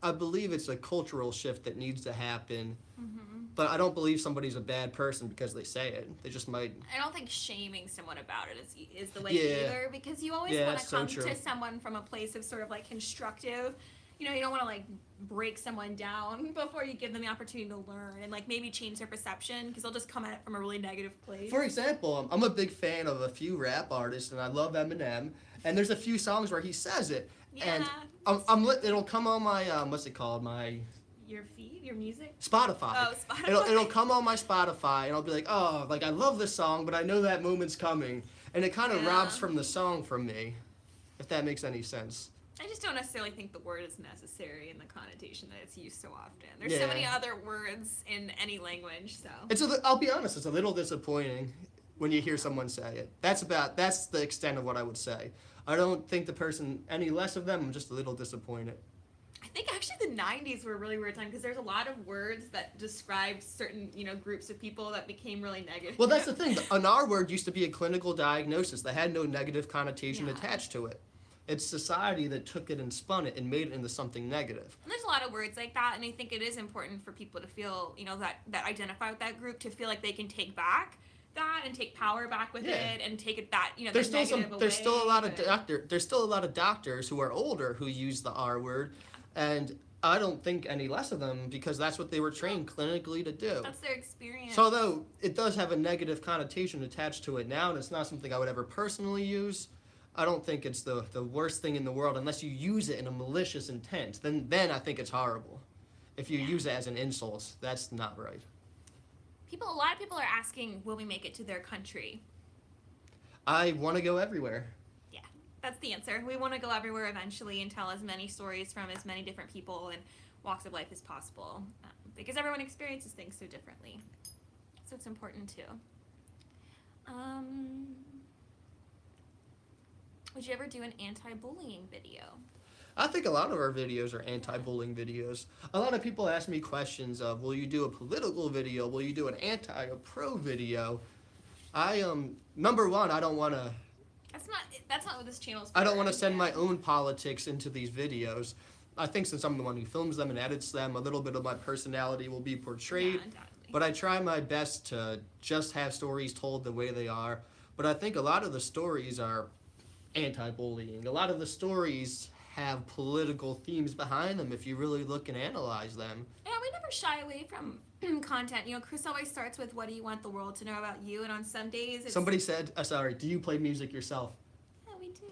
I believe it's a cultural shift that needs to happen. Mm-hmm. But I don't believe somebody's a bad person because they say it. They just might. I don't think shaming someone about it is the way Yeah. either, because you always Yeah, want that's to so come true. to someone from a place of sort of like constructive. You know, you don't want to like break someone down before you give them the opportunity to learn and like maybe change their perception, because they'll just come at it from a really negative place. For example, I'm a big fan of a few rap artists, and I love Eminem. And there's a few songs where he says it, and Yeah. it'll come on my what's it called, my Your feed, your music. Spotify. Oh, Spotify. It'll come on my Spotify, and I'll be like, oh, like I love this song, but I know that moment's coming, and it kind of Yeah. robs from the song from me, if that makes any sense. I just don't necessarily think the word is necessary in the connotation that it's used so often. There's so many Yeah. other words in any language, so. I'll be honest, it's a little disappointing when you hear someone say it. That's the extent of what I would say. I don't think the person any less of them. I'm just a little disappointed. I think actually the 90s were a really weird time, because there's a lot of words that describe certain, groups of people that became really negative. Well, that's the thing. An R word used to be a clinical diagnosis that had no negative connotation Yeah. attached to it. It's society that took it and spun it and made it into something negative. And there's a lot of words like that, and I think it is important for people to feel, that identify with that group, to feel like they can take back that and take power back with Yeah. it and take it that, There's the still negative there's away, still a lot of but- there's still a lot of doctors who are older who use the R word, and I don't think any less of them, because that's what they were trained clinically to do. That's their experience. So although it does have a negative connotation attached to it now, and it's not something I would ever personally use, I don't think it's the worst thing in the world unless you use it in a malicious intent. Then I think it's horrible. If you use it as an insult, that's not right. A lot of people are asking, will we make it to their country? I want to go everywhere. That's the answer. We want to go everywhere eventually and tell as many stories from as many different people and walks of life as possible, because everyone experiences things so differently. So it's important too. Would you ever do an anti-bullying video? I think a lot of our videos are anti-bullying videos. A lot of people ask me questions of, will you do a political video? Will you do an anti or pro video? Number one, I don't want to. That's not what this channel is for. I don't want to send my own politics into these videos. I think since I'm the one who films them and edits them, a little bit of my personality will be portrayed. Yeah, undoubtedly. But I try my best to just have stories told the way they are. But I think a lot of the stories are anti-bullying. A lot of the stories have political themes behind them if you really look and analyze them. Yeah, we never shy away from content. Chris always starts with, what do you want the world to know about you? And on some days it's... Somebody said, sorry, do you play music yourself? Yeah, we do.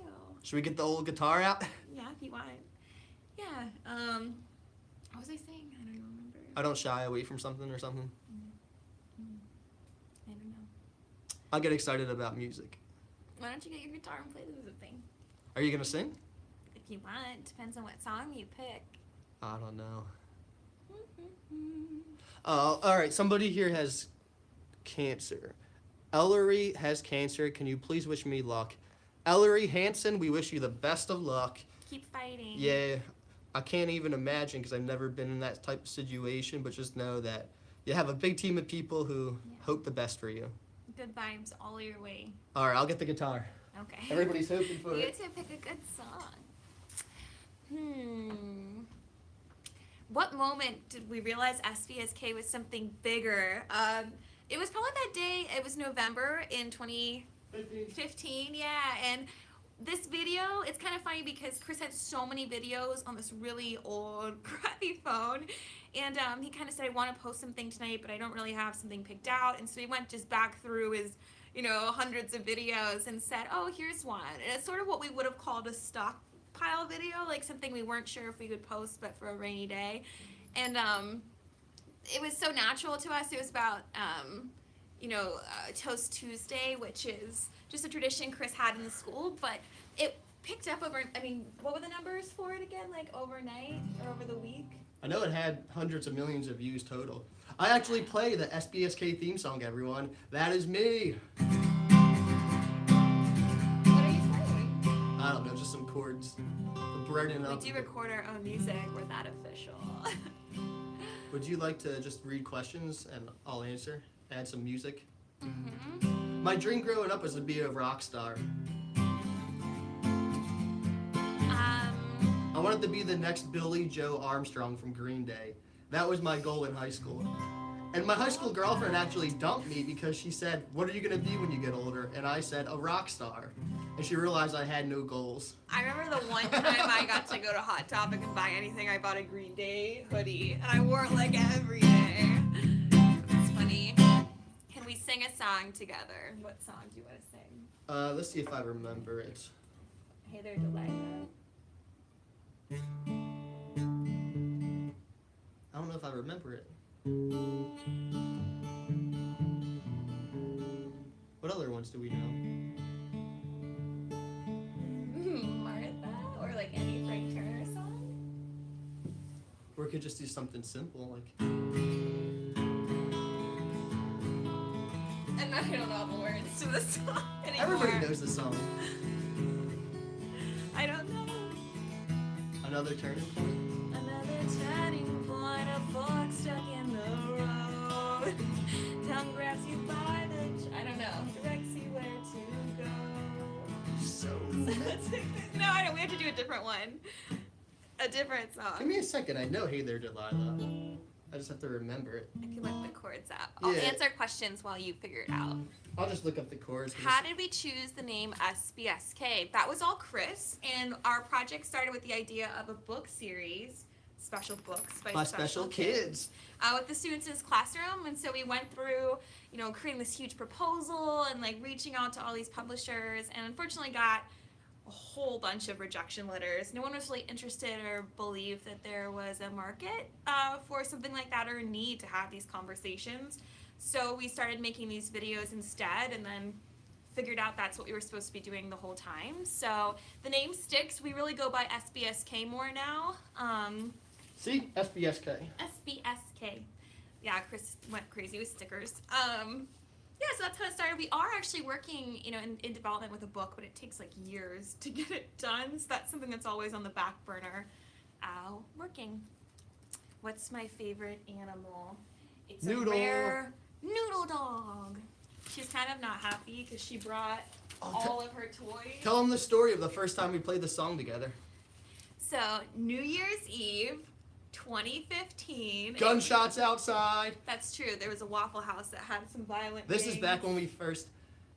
Should we get the old guitar out? Yeah, if you want. Yeah. What was I saying? I don't even remember. I don't shy away from something or something. I don't know. I get excited about music. Why don't you get your guitar and play the thing? Are you going to sing? If you want. Depends on what song you pick. I don't know. All right, somebody here has cancer. Ellery has cancer. Can you please wish me luck? Ellery Hansen, we wish you the best of luck. Keep fighting. Yeah, I can't even imagine because I've never been in that type of situation, but just know that you have a big team of people who hope the best for you. Good vibes all your way. All right, I'll get the guitar. Okay. Everybody's hoping for You it. get to pick a good song. What moment did we realize SBSK was something bigger? It was probably that day. It was November in 2015, yeah. And this video, it's kind of funny because Chris had so many videos on this really old, crappy phone. And he kind of said, I want to post something tonight, but I don't really have something picked out. And so he went just back through his, hundreds of videos and said, oh, here's one. And it's sort of what we would have called a stockpile video, like something we weren't sure if we could post, but for a rainy day. And it was so natural to us. It was about, Toast Tuesday, which is just a tradition Chris had in the school, but it picked up over, what were the numbers for it again? Like overnight or over the week? I know it had hundreds of millions of views total. I actually play the SBSK theme song, everyone. That is me. What are you playing? I don't know, just some chords. Brighten up. We do record our own music. We're that official. Would you like to just read questions and I'll answer? Add some music? Mm-hmm. My dream growing up was to be a rock star. I wanted to be the next Billy Joe Armstrong from Green Day. That was my goal in high school. And my high school girlfriend actually dumped me because she said, what are you going to be when you get older? And I said, a rock star. And she realized I had no goals. I remember the one time I got to go to Hot Topic and buy anything, I bought a Green Day hoodie. And I wore it like every day. It's funny. Can we sing a song together? What song do you want to sing? Let's see if I remember it. Hey There, Delilah. I don't know if I remember it. What other ones do we know? Martha? Or like any Frank Turner song? Or we could just do something simple like... And I don't know the words to the song anymore. Everybody knows the song. I don't know. Another turning point? Another turning point, a fork stuck in the road. Tongue grabs you by the... I don't know. Directs you where to go. So... No, I don't. We have to do a different one. A different song. Give me a second. I know Hey There, Delilah. I just have to remember it. I can look the chords up. I'll answer questions while you figure it out. I'll just look up the chords. How did we choose the name SBSK? That was all Chris, and our project started with the idea of a book series, special books by special kids. With the students in his classroom. And so we went through, creating this huge proposal and like reaching out to all these publishers, and unfortunately got a whole bunch of rejection letters. No one was really interested or believed that there was a market for something like that or a need to have these conversations. So we started making these videos instead, and then figured out that's what we were supposed to be doing the whole time. So the name sticks. We really go by SBSK more now. See? SBSK. SBSK. Yeah, Chris went crazy with stickers. Yeah, so that's how it started. We are actually working, in development with a book, but it takes like years to get it done. So that's something that's always on the back burner. Working. What's my favorite animal? It's Noodle. a rare noodle dog. She's kind of not happy because she brought all of her toys. Tell them the story of the first time we played the song together. So, New Year's Eve, 2015. Gunshots outside. That's true. There was a Waffle House that had some violent This is back when we first...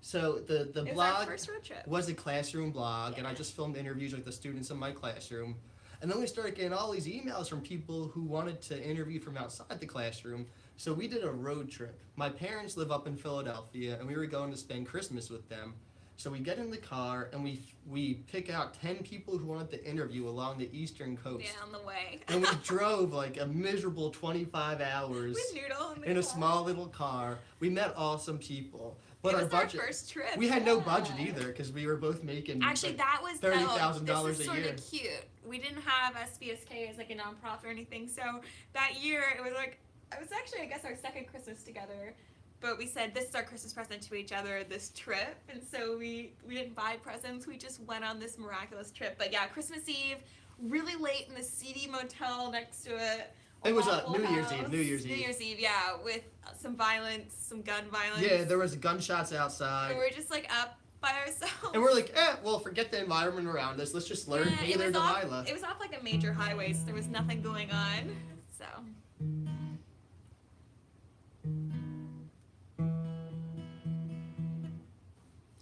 So the It was our blog first road trip. was a classroom blog, and I Yeah. just filmed interviews with the students in my classroom. And then we started getting all these emails from people who wanted to interview from outside the classroom. So we did a road trip. My parents live up in Philadelphia, and we were going to spend Christmas with them. So we get in the car, and we pick out 10 people who wanted to interview along the eastern coast. Yeah, on the way. And we drove like a miserable 25 hours With Noodle in the in a car. small little car. We met awesome people. But It our was budget, our first trip. we had no yeah. budget either because we were both making Actually, like, that was $30,000 this is a sort year. of cute. We didn't have SBSK as like a nonprofit or anything, so that year it was actually I guess our second Christmas together. But we said this is our Christmas present to each other, this trip, and so we didn't buy presents. We just went on this miraculous trip. But yeah, Christmas Eve, really late in the seedy motel next to it. It was Waffle New Year's Eve, House. New Year's New Eve. Year's Eve, yeah, with some violence, some gun violence. Yeah, there was gunshots outside. And we're just like up by ourselves. And we're like, well, forget the environment around us. Let's just learn Hey There, Delilah. It was off like a major highway, so there was nothing going on. So.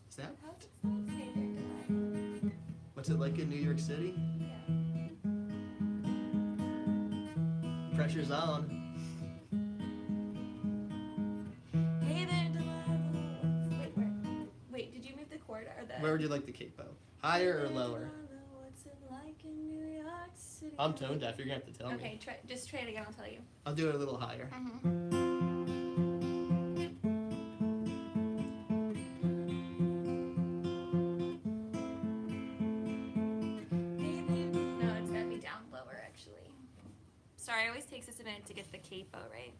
Is that? How's it sound? Hey There, Delilah. What's it like in New York City? Yeah. Pressure's on. Hey there, Delilah. Wait, did you move the chord or the? Where would you like the capo? Higher or lower? What's it like in New York City? I'm tone deaf. You're gonna have to tell me. Okay, just try it again. I'll tell you. I'll do it a little higher. No, it's gotta be down lower actually. Sorry, it always takes us a minute to get the capo right.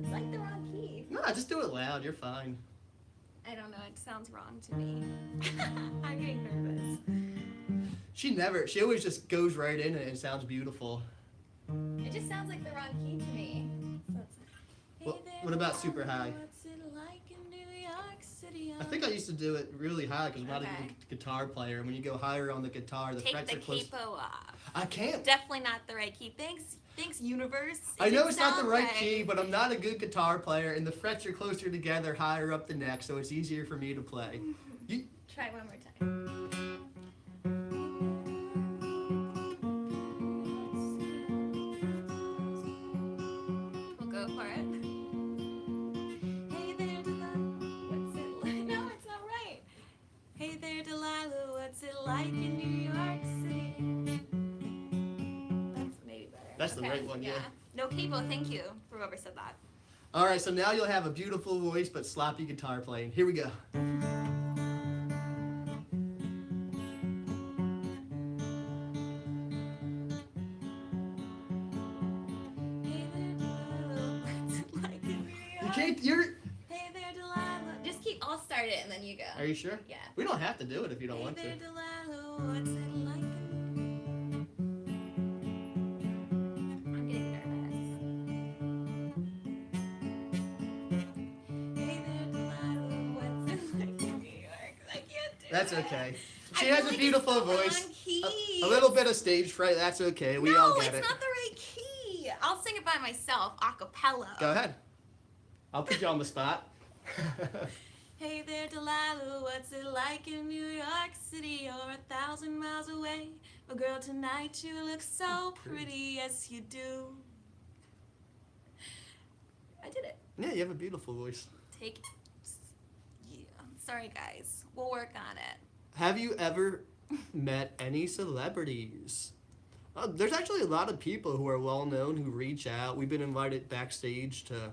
It's like the wrong key. No, just do it loud. You're fine. I don't know, it sounds wrong to me. I'm getting nervous. She always just goes right in it and sounds beautiful. It just sounds like the wrong key to me. What about super high? What's it like in New York City? I think I used to do it really high because I'm not a Okay. good guitar player. And when you go higher on the guitar, the Take frets the are close. capo off. I can't. Definitely not the right key. Thanks, universe. It I know didn't it's not the sound right key, but I'm not a good guitar player, and the frets are closer together higher up the neck, so it's easier for me to play. You, Try one more time. We'll go for it. Hey there, Delilah. What's it like? No, it's not right. Hey there, Delilah. What's it like in New York City? That's maybe better. That's the right one, yeah. No capo, thank you for whoever said that. all right, so now you'll have a beautiful voice but sloppy guitar playing. Here we go. Hey there, Delilah. What's it like in New You York? can't. You're. Hey there, Delilah. Just keep. I'll start it and then you go. Are you sure? Yeah. We don't have to do it if you don't Hey want to. there, Delilah. What's it like? I'm getting nervous. Hey there, Delilah. What's it like in New York? I can't do That's that. okay. I She feel has a like beautiful it's the voice. wrong key. A little bit of stage fright. That's okay. We no, all get it's it. not the right key. I'll sing it by myself, a cappella. Go ahead. I'll put you on the spot. Hey there, Delilah, what's it like in New York City? You're 1,000 miles away. But girl, tonight you look so pretty, yes you do. I did it. Yeah, you have a beautiful voice. Take it. Yeah. Sorry, guys. We'll work on it. Have you ever met any celebrities? There's actually a lot of people who are well known who reach out. We've been invited backstage to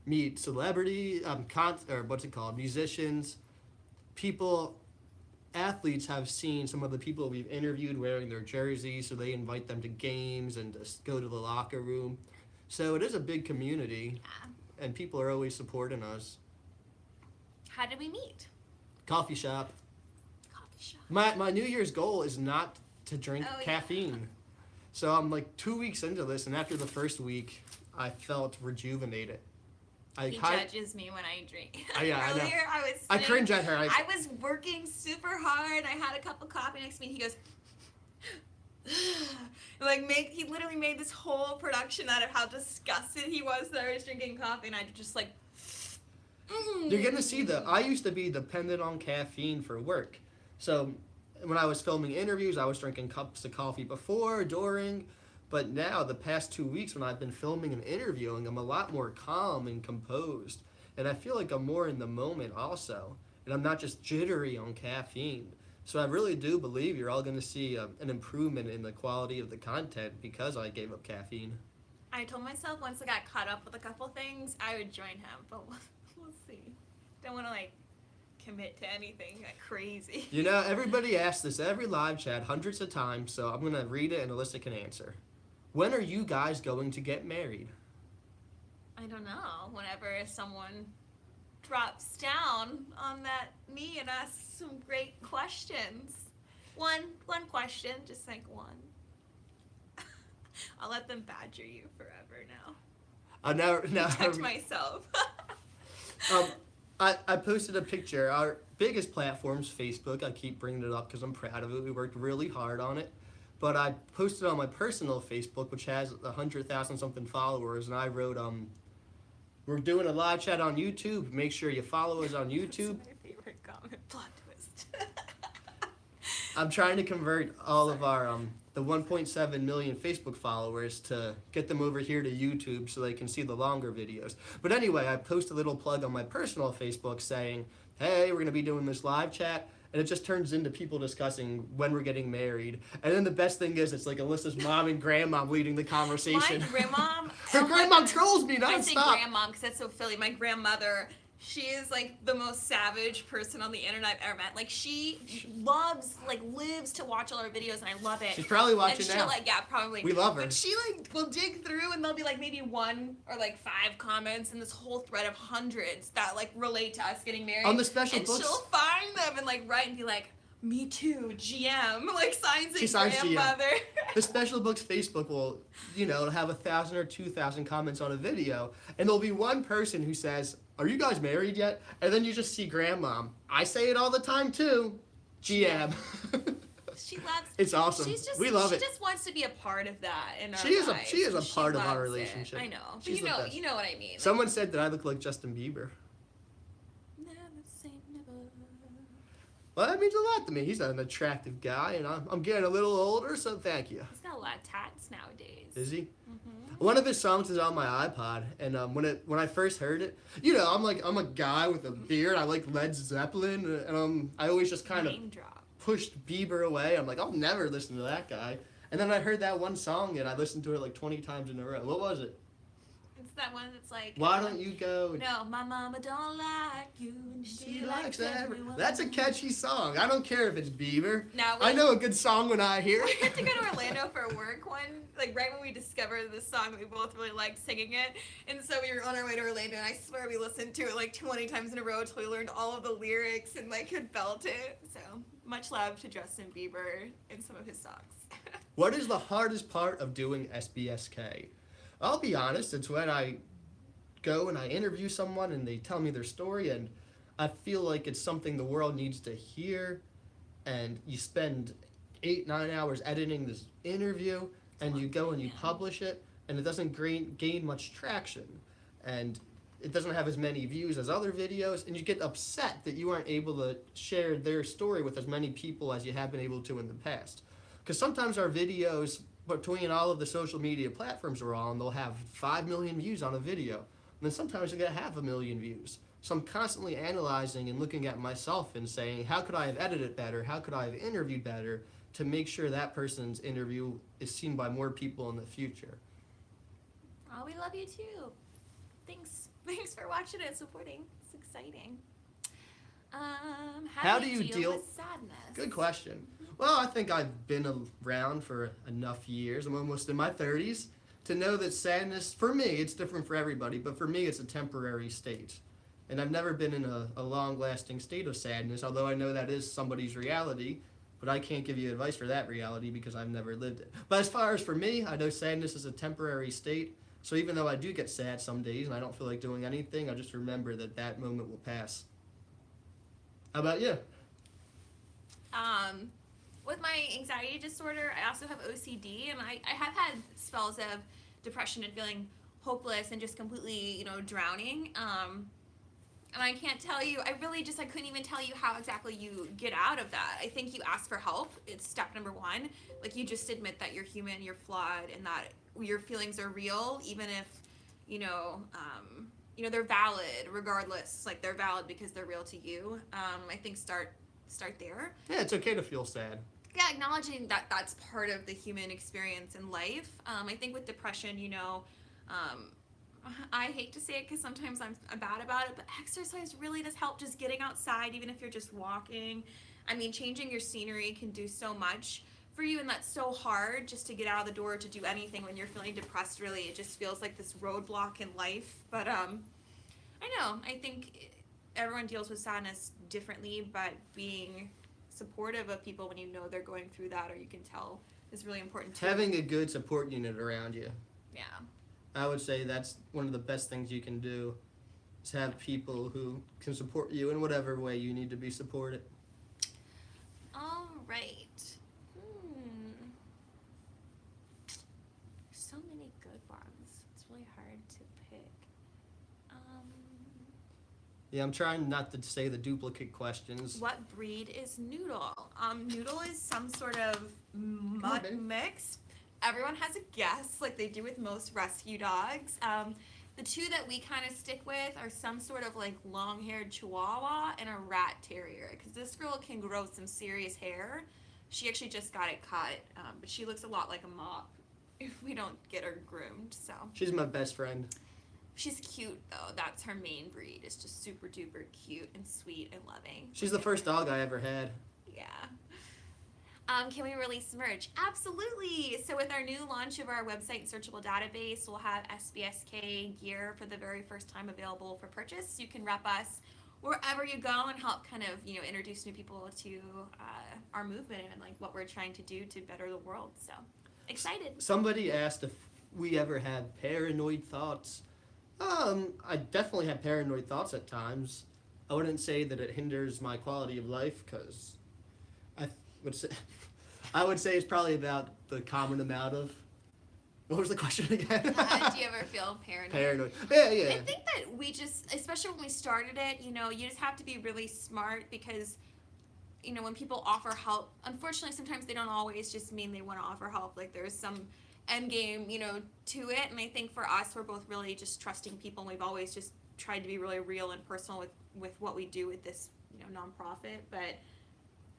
meet musicians, people, athletes have seen some of the people we've interviewed wearing their jerseys, so they invite them to games and just go to the locker room. So it is a big community, Yeah. and people are always supporting us. How did we meet? Coffee shop. Coffee shop. My New Year's goal is not to drink Oh, yeah. caffeine. So I'm like 2 weeks into this, and after the first week, I felt rejuvenated. He judges me when I drink. Yeah, I know. Earlier, I cringe at her. I was working super hard. I had a cup of coffee next to me. And he goes, he literally made this whole production out of how disgusted he was that I was drinking coffee, and I just like. You're gonna see I used to be dependent on caffeine for work. So when I was filming interviews, I was drinking cups of coffee before, during, but now the past 2 weeks when I've been filming and interviewing, I'm a lot more calm and composed. And I feel like I'm more in the moment also. And I'm not just jittery on caffeine. So I really do believe you're all gonna see an improvement in the quality of the content because I gave up caffeine. I told myself once I got caught up with a couple things, I would join him, but we'll see. Don't want to commit to anything crazy. You know, everybody asks this every live chat hundreds of times, so I'm going to read it and Alyssa can answer. When are you guys going to get married? I don't know. Whenever someone drops down on that knee and asks some great questions. One question, just like one. I'll let them badger you forever now. Now, Protect myself. I posted a picture. Our biggest platform's Facebook. I keep bringing it up because I'm proud of it. We worked really hard on it. But I posted on my personal Facebook, which has 100,000 something followers, and I wrote, we're doing a live chat on YouTube. Make sure you follow us on YouTube. That's my favorite comment. Plot twist. I'm trying to convert all of our the 1.7 million Facebook followers to get them over here to YouTube so they can see the longer videos. But anyway, I post a little plug on my personal Facebook saying, hey, we're going to be doing this live chat. And it just turns into people discussing when we're getting married. And then the best thing is it's like Alyssa's mom and grandma leading the conversation. My grandmom. Her grandma trolls me I say nonstop. grandmom because that's so Philly. My grandmother, she is like the most savage person on the internet I've ever met. Like she loves, like lives to watch all our videos, and I love it. She's probably watching and she'll, now. like, yeah, probably. We love her. But she like will dig through, and there'll be like maybe 1 or like 5 comments in this whole thread of hundreds that like relate to us getting married. On the special and books. she'll find them and like write and be like, me too, GM, like signs She it signs GM. grandmother. The special books Facebook will, have 1,000 or 2,000 comments on a video, and there'll be one person who says, "Are you guys married yet?" And then you just see grandmom. I say it all the time too. GM. She loves. It's awesome. We love it. She just wants to be a part of that in our She is lives. a part of our loves it. relationship. I know, but She's the best. you know what I mean. Someone said that I look like Justin Bieber. Never say never. Well, that means a lot to me. He's an attractive guy, and I'm getting a little older, so thank you. He's got a lot of tats nowadays. Is he? Mm-hmm. One of his songs is on my iPod, and when I first heard it, I'm a guy with a beard. I like Led Zeppelin, and I always just kind of Name drop. pushed Bieber away. I'm like, I'll never listen to that guy. And then I heard that one song, and I listened to it like 20 times in a row. What was it? It's that one that's like. Why don't you go? No, my mama don't like you, and She likes that. everyone. That's a catchy song. I don't care if it's Bieber. Now, I know a good song when I hear We it. had to go to Orlando for work right when we discovered this song, we both really liked singing it. And so we were on our way to Orlando, and I swear we listened to it like 20 times in a row until we learned all of the lyrics and like could belt it. So much love to Justin Bieber and some of his songs. What is the hardest part of doing SBSK? I'll be honest, it's when I go and I interview someone and they tell me their story, and I feel like it's something the world needs to hear, and you spend 8-9 hours editing this interview, and you go and you publish it, and it doesn't gain much traction, and it doesn't have as many views as other videos, and you get upset that you aren't able to share their story with as many people as you have been able to in the past. Because sometimes our videos, between all of the social media platforms we're on, they'll have 5 million views on a video. And then sometimes they get 500,000 views. So I'm constantly analyzing and looking at myself and saying, how could I have edited better? How could I have interviewed better to make sure that person's interview is seen by more people in the future? Oh, we love you too. Thanks for watching and supporting. It's exciting. How do you deal with sadness? Good question. Well, I think I've been around for enough years. I'm almost in my 30s to know that sadness, for me, it's different for everybody, but for me, it's a temporary state. And I've never been in a long-lasting state of sadness, although I know that is somebody's reality, but I can't give you advice for that reality because I've never lived it. But as far as for me, I know sadness is a temporary state, so even though I do get sad some days and I don't feel like doing anything, I just remember that that moment will pass. How about you? With my anxiety disorder, I also have OCD, and I have had spells of depression and feeling hopeless and just completely, drowning. And I can't tell you, I couldn't even tell you how exactly you get out of that. I think you ask for help. It's step number 1. Like, you just admit that you're human, you're flawed, and that your feelings are real, even if, they're valid regardless. Like, they're valid because they're real to you. I think start there. Yeah, it's okay to feel sad. Yeah, acknowledging that that's part of the human experience in life. I think with depression, I hate to say it because sometimes I'm bad about it, but exercise really does help. Just getting outside, even if you're just walking. I mean, changing your scenery can do so much for you, and that's so hard just to get out of the door to do anything when you're feeling depressed. Really, it just feels like this roadblock in life. But I know, I think everyone deals with sadness differently, but being supportive of people when you know they're going through that, or you can tell, is really important too. Having a good support unit around you. Yeah. I would say that's one of the best things you can do. is have people who can support you in whatever way you need to be supported. All right. So many good ones. It's really hard to pick. Yeah, I'm trying not to say the duplicate questions. What breed is Noodle? Noodle is some sort of mutt mix. Everyone has a guess, like they do with most rescue dogs. The two that we kind of stick with are some sort of like long-haired Chihuahua and a rat terrier, because this girl can grow some serious hair. She actually just got it cut, but she looks a lot like a mop if we don't get her groomed. So She's my best friend. she's cute though. That's her main breed. It's just super duper cute and sweet and loving. She's the first dog I ever had. Yeah. Can we release merch? Absolutely. So with our new launch of our website searchable database, we'll have SBSK gear for the very first time available for purchase. You can rep us wherever you go and help kind of, introduce new people to our movement and like what we're trying to do to better the world. So excited. Somebody asked if we ever had paranoid thoughts. I definitely have paranoid thoughts at times. I wouldn't say that it hinders my quality of life, because I would say it's probably about the common amount of. What was the question again? Do you ever feel paranoid? Paranoid. Yeah. I think that we just, especially when we started it, you just have to be really smart, because, when people offer help, unfortunately, sometimes they don't always just mean they want to offer help. Like there's some end game, to it. And I think for us, we're both really just trusting people. And we've always just tried to be really real and personal with what we do with this, nonprofit. But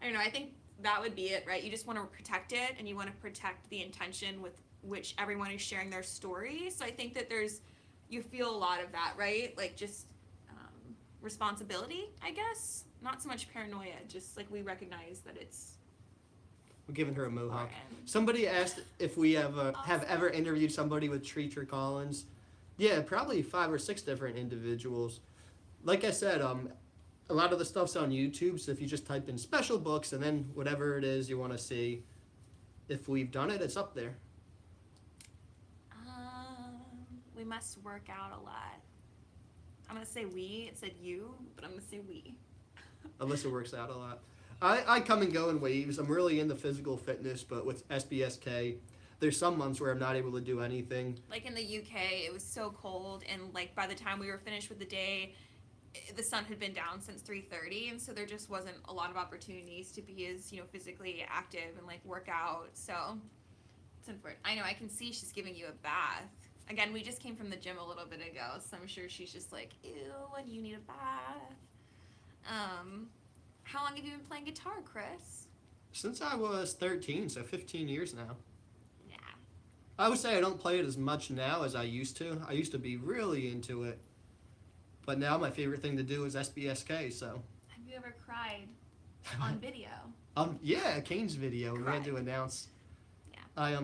I don't know, I think that would be it, right? You just want to protect it, and you want to protect the intention with which everyone is sharing their story. So I think that you feel a lot of that, right? Like just responsibility, I guess. Not so much paranoia, just like we recognize that it's. We're giving her a mohawk. important. Somebody asked if we have ever interviewed somebody with Treacher Collins. Yeah, probably 5 or 6 different individuals. Like I said, a lot of the stuff's on YouTube, so if you just type in special books and then whatever it is you want to see, if we've done it, it's up there. We must work out a lot. I'm going to say we. It said you, but I'm going to say we. Alyssa works out a lot. I come and go in waves. I'm really into physical fitness, but with SBSK, there's some months where I'm not able to do anything. Like in the UK, it was so cold, and like by the time we were finished with the day, the sun had been down since 3:30, and so there just wasn't a lot of opportunities to be as physically active and like work out. So it's important. I know, I can see she's giving you a bath. Again, we just came from the gym a little bit ago, so I'm sure she's just like, ew, and you need a bath. How long have you been playing guitar, Chris? Since I was 13, so 15 years now. Yeah. I would say I don't play it as much now as I used to. I used to be really into it. But now my favorite thing to do is SBSK, so. Have you ever cried on video? Yeah, Kane's video, we had to announce. Yeah.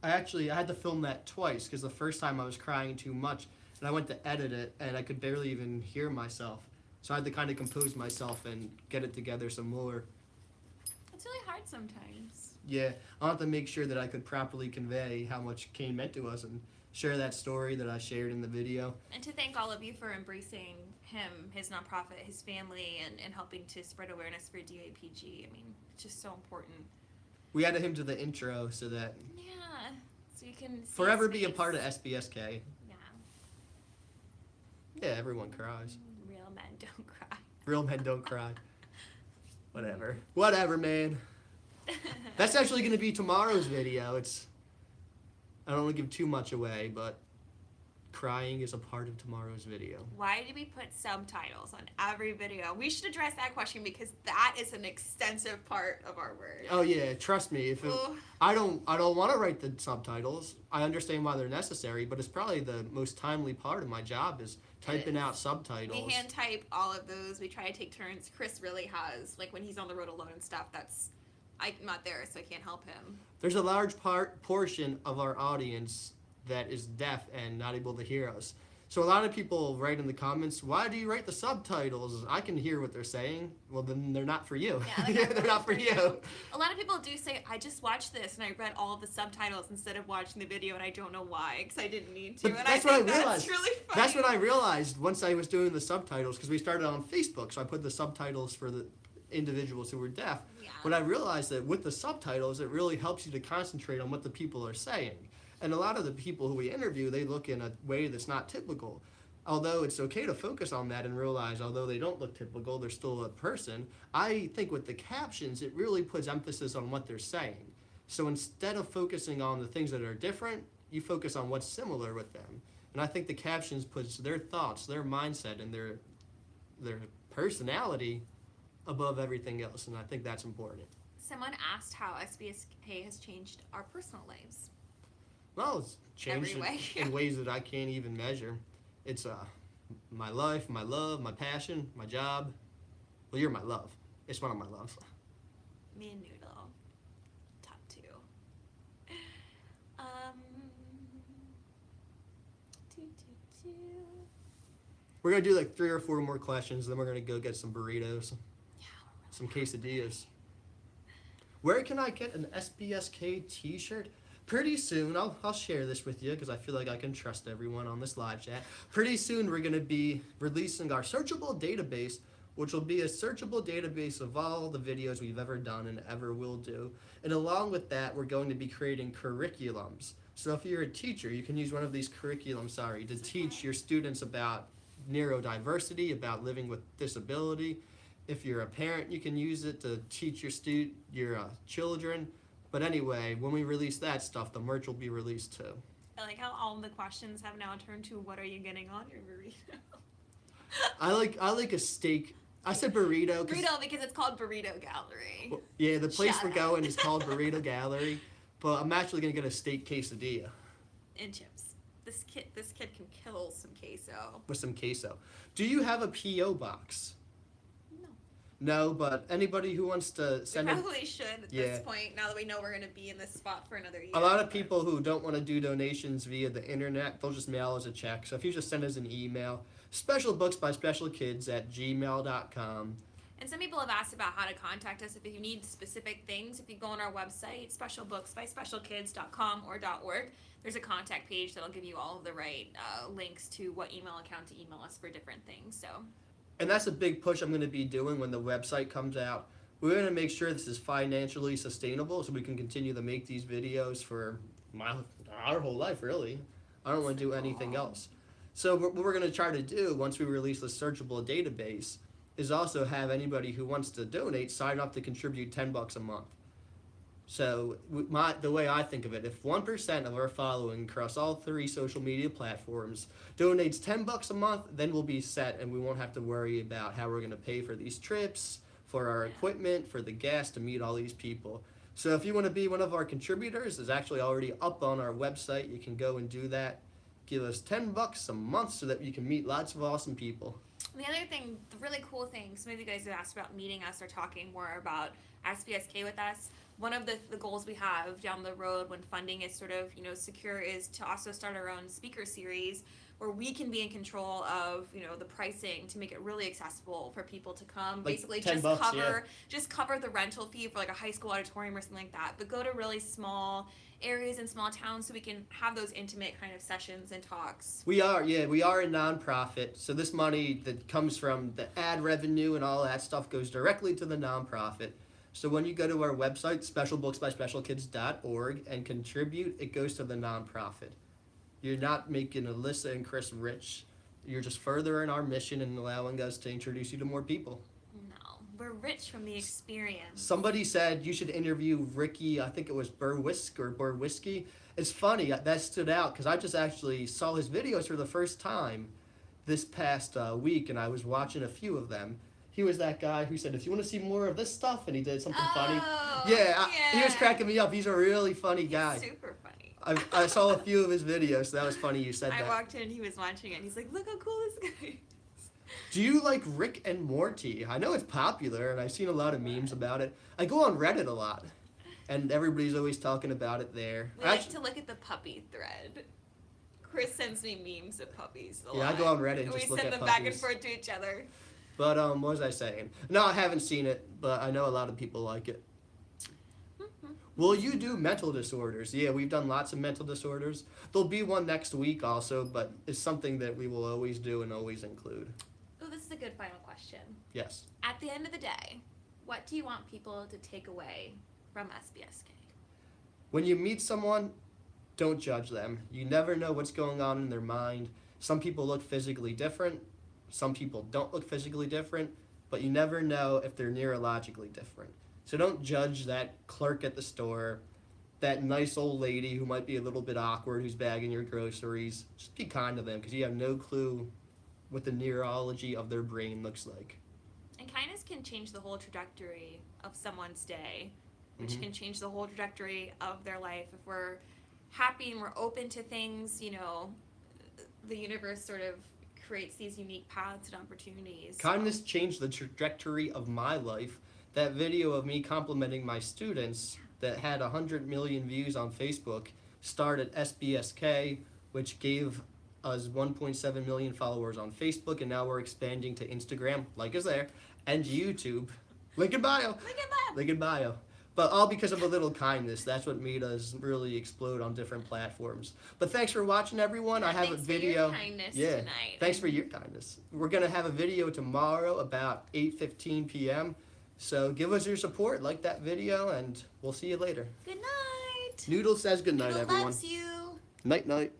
I had to film that twice, because the first time I was crying too much, and I went to edit it, and I could barely even hear myself. So I had to kind of compose myself and get it together some more. It's really hard sometimes. Yeah, I'll have to make sure that I could properly convey how much Kane meant to us and share that story that I shared in the video. And to thank all of you for embracing him, his nonprofit, his family, and helping to spread awareness for DAPG. I mean, it's just so important. We added him to the intro so that Yeah, so you can see forever his be a face. part of SBSK. Yeah. Yeah, everyone cries. Real men don't cry. Real men don't cry. Whatever, man. That's actually going to be tomorrow's video. I don't want to give too much away, but crying is a part of tomorrow's video. Why do we put subtitles on every video? We should address that question, because that is an extensive part of our work. Oh yeah, trust me. I don't want to write the subtitles. I understand why they're necessary, but it's probably the most timely part of my job is typing out subtitles. We hand type all of those. We try to take turns. Chris really has, like when he's on the road alone and stuff, I'm not there, so I can't help him. There's a large portion of our audience that is deaf and not able to hear us. So a lot of people write in the comments, "Why do you write the subtitles? I can hear what they're saying." Well, then they're not for you. Yeah, They're not for you. A lot of people do say, I just watched this and I read all of the subtitles instead of watching the video, and I don't know why, because I didn't need to. But And that's I what I think realized. that's really funny. That's what I realized once I was doing the subtitles, because we started on Facebook, so I put the subtitles for the individuals who were deaf. Yeah. But I realized that with the subtitles, it really helps you to concentrate on what the people are saying. And a lot of the people who we interview, they look in a way that's not typical. Although it's okay to focus on that and realize, although they don't look typical, they're still a person. I think with the captions, it really puts emphasis on what they're saying. So instead of focusing on the things that are different, you focus on what's similar with them. And I think the captions puts their thoughts, their mindset, and their personality above everything else. And I think that's important. Someone asked how SBSK has changed our personal lives. Well, it's changed Every way. in ways that I can't even measure. It's my life, my love, my passion, my job. Well, you're my love. It's one of my loves. Me and Noodle. Top two. We're going to do like 3 or 4 more questions, then we're going to go get some burritos, Yeah, some quesadillas. Where can I get an SBSK t-shirt? Pretty soon, I'll share this with you because I feel like I can trust everyone on this live chat. Pretty soon, we're going to be releasing our searchable database, which will be a searchable database of all the videos we've ever done and ever will do. And along with that, we're going to be creating curriculums. So if you're a teacher, you can use one of these curriculums, to teach your students about neurodiversity, about living with disability. If you're a parent, you can use it to teach your children. But anyway, when we release that stuff, the merch will be released too. I like how all the questions have now turned to, what are you getting on your burrito? I like a steak. I said burrito. Burrito because it's called Burrito Gallery. Well, yeah, the place Shout we're out. going is called Burrito Gallery, but I'm actually gonna get a steak quesadilla And chips. This kid can kill some queso. with some queso. Do you have a PO box? No. No, but anybody who wants to We send a probably should at this point, now that we know we're going to be in this spot for another year. A lot of people who don't want to do donations via the internet, they'll just mail us a check. So if you just send us an email, specialbooksbyspecialkids@gmail.com. And some people have asked about how to contact us if you need specific things. If you go on our website, specialbooksbyspecialkids.com or .org, there's a contact page that'll give you all of the right links to what email account to email us for different things. So. And that's a big push I'm going to be doing when the website comes out. We're going to make sure this is financially sustainable so we can continue to make these videos for our whole life, really. I don't want to do anything else. So what we're going to try to do once we release the searchable database is also have anybody who wants to donate sign up to contribute $10 a month. So the way I think of it, if 1% of our following across all 3 social media platforms donates $10 a month, then we'll be set and we won't have to worry about how we're going to pay for these trips, for our equipment, for the gas to meet all these people. So if you want to be one of our contributors, it's actually already up on our website. You can go and do that. Give us $10 a month so that you can meet lots of awesome people. The other thing, the really cool thing, some of you guys have asked about meeting us or talking more about SBSK with us. One of the goals we have down the road when funding is sort of, secure is to also start our own speaker series where we can be in control of, the pricing to make it really accessible for people to come. Like basically $10, just cover the rental fee for like a high school auditorium or something like that. But go to really small areas in small towns so we can have those intimate kind of sessions and talks. We are a nonprofit, so this money that comes from the ad revenue and all that stuff goes directly to the nonprofit. So when you go to our website, specialbooksbyspecialkids.org, and contribute, it goes to the nonprofit. You're not making Alyssa and Chris rich. You're just furthering our mission and allowing us to introduce you to more people. No, we're rich from the experience. Somebody said you should interview Ricky, I think it was Burwisky. It's funny, that stood out because I just actually saw his videos for the first time this past week, and I was watching a few of them. He was that guy who said, if you want to see more of this stuff, and he did something funny. Yeah, he was cracking me up. He's a really funny guy. He's super funny. I saw a few of his videos, so that was funny you said that. I walked in, he was watching it, and he's like, look how cool this guy is. Do you like Rick and Morty? I know it's popular, and I've seen a lot of memes about it. I go on Reddit a lot, and everybody's always talking about it there. We like to look at the puppy thread Chris sends me memes of puppies a Yeah, lot. I go on Reddit and We just look send at them back and puppies. forth to each other. But what was I saying? No, I haven't seen it, but I know a lot of people like it. Will you do mental disorders? Yeah, we've done lots of mental disorders. There'll be one next week also, but it's something that we will always do and always include. Oh, this is a good final question. Yes. At the end of the day, what do you want people to take away from SBSK? When you meet someone, don't judge them. You never know what's going on in their mind. Some people look physically different. Some people don't look physically different, but you never know if they're neurologically different. So don't judge that clerk at the store, that nice old lady who might be a little bit awkward who's bagging your groceries. Just be kind to them because you have no clue what the neurology of their brain looks like. And kindness can change the whole trajectory of someone's day, which Mhm. can change the whole trajectory of their life. If we're happy and we're open to things, the universe sort of creates these unique paths and opportunities. Kindness changed the trajectory of my life. That video of me complimenting my students that had 100 million views on Facebook started SBSK, which gave us 1.7 million followers on Facebook, and now we're expanding to Instagram, like is there, and YouTube. Link in bio. Look at that. Link in bio. But all because of a little kindness. That's what made us really explode on different platforms. But thanks for watching, everyone. I have a Thanks video. for your kindness Yeah. tonight. Thanks for your kindness. We're going to have a video tomorrow about 8:15 p.m. So give us your support, like that video, and we'll see you later. Good night. Noodle says good night, Noodle everyone. loves you. Night, night.